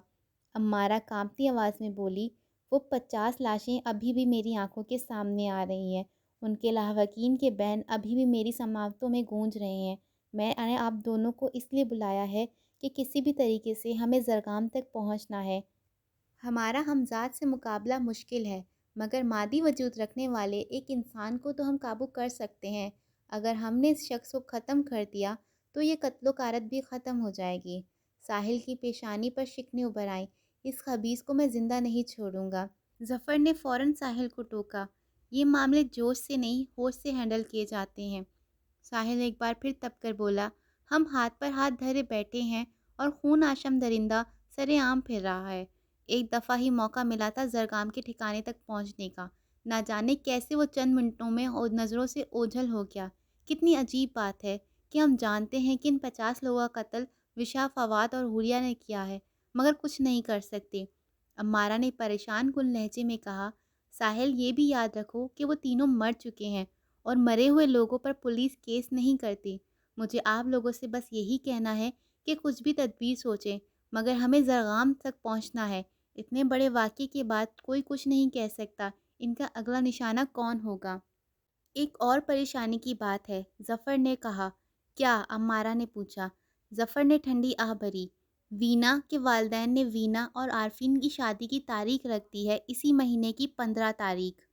امارہ کانپتی آواز میں بولی، وہ 50 لاشیں ابھی بھی میری آنکھوں کے سامنے آ رہی ہیں، ان کے لاحقین کے بین ابھی بھی میری سماعتوں میں گونج رہے ہیں۔ میں نے آپ دونوں کو اس لیے بلایا ہے کہ کسی بھی طریقے سے ہمیں زرگام تک پہنچنا ہے۔ ہمارا حمزاد سے مقابلہ مشکل ہے، مگر مادی وجود رکھنے والے ایک انسان کو تو ہم قابو کر سکتے ہیں۔ اگر ہم نے اس شخص کو ختم کر دیا تو یہ قتل و غارت بھی ختم ہو جائے گی۔ ساحل کی پیشانی پر شکنیں ابھر آئیں، اس خبیث کو میں زندہ نہیں چھوڑوں گا۔ ظفر نے فوراً ساحل کو ٹوکا، یہ معاملے جوش سے نہیں ہوش سے ہینڈل کیے جاتے ہیں۔ ساحل ایک بار پھر تپ کر بولا، ہم ہاتھ پر ہاتھ دھرے بیٹھے ہیں اور خون آشم درندہ سرے عام پھر رہا ہے۔ ایک دفعہ ہی موقع ملا تھا زرگام کے ٹھکانے تک پہنچنے کا، نہ جانے کیسے وہ چند منٹوں میں نظروں سے اوجھل ہو گیا۔ کتنی عجیب بات ہے کہ ہم جانتے ہیں کہ ان 50 لوگوں کا قتل وشا، فواد اور حوریہ نے کیا ہے، مگر کچھ نہیں کر سکتے۔ امارہ نے پریشان کن لہجے میں کہا، ساحل یہ بھی یاد رکھو کہ وہ تینوں مر چکے ہیں اور مرے ہوئے لوگوں پر پولیس کیس نہیں کرتی۔ مجھے آپ لوگوں سے بس یہی کہنا ہے کہ کچھ بھی تدبیر سوچیں، مگر ہمیں زرغام تک پہنچنا ہے۔ اتنے بڑے واقعے کے بعد کوئی کچھ نہیں کہہ سکتا، ان کا اگلا نشانہ کون ہوگا؟ ایک اور پریشانی کی بات ہے، ظفر نے کہا۔ کیا؟ امارہ نے پوچھا۔ ظفر نے ٹھنڈی آہ بھری۔ وینا کے والدین نے وینا اور عارفین کی شادی کی تاریخ رکھ دی ہے، اسی مہینے کی 15 تاریخ۔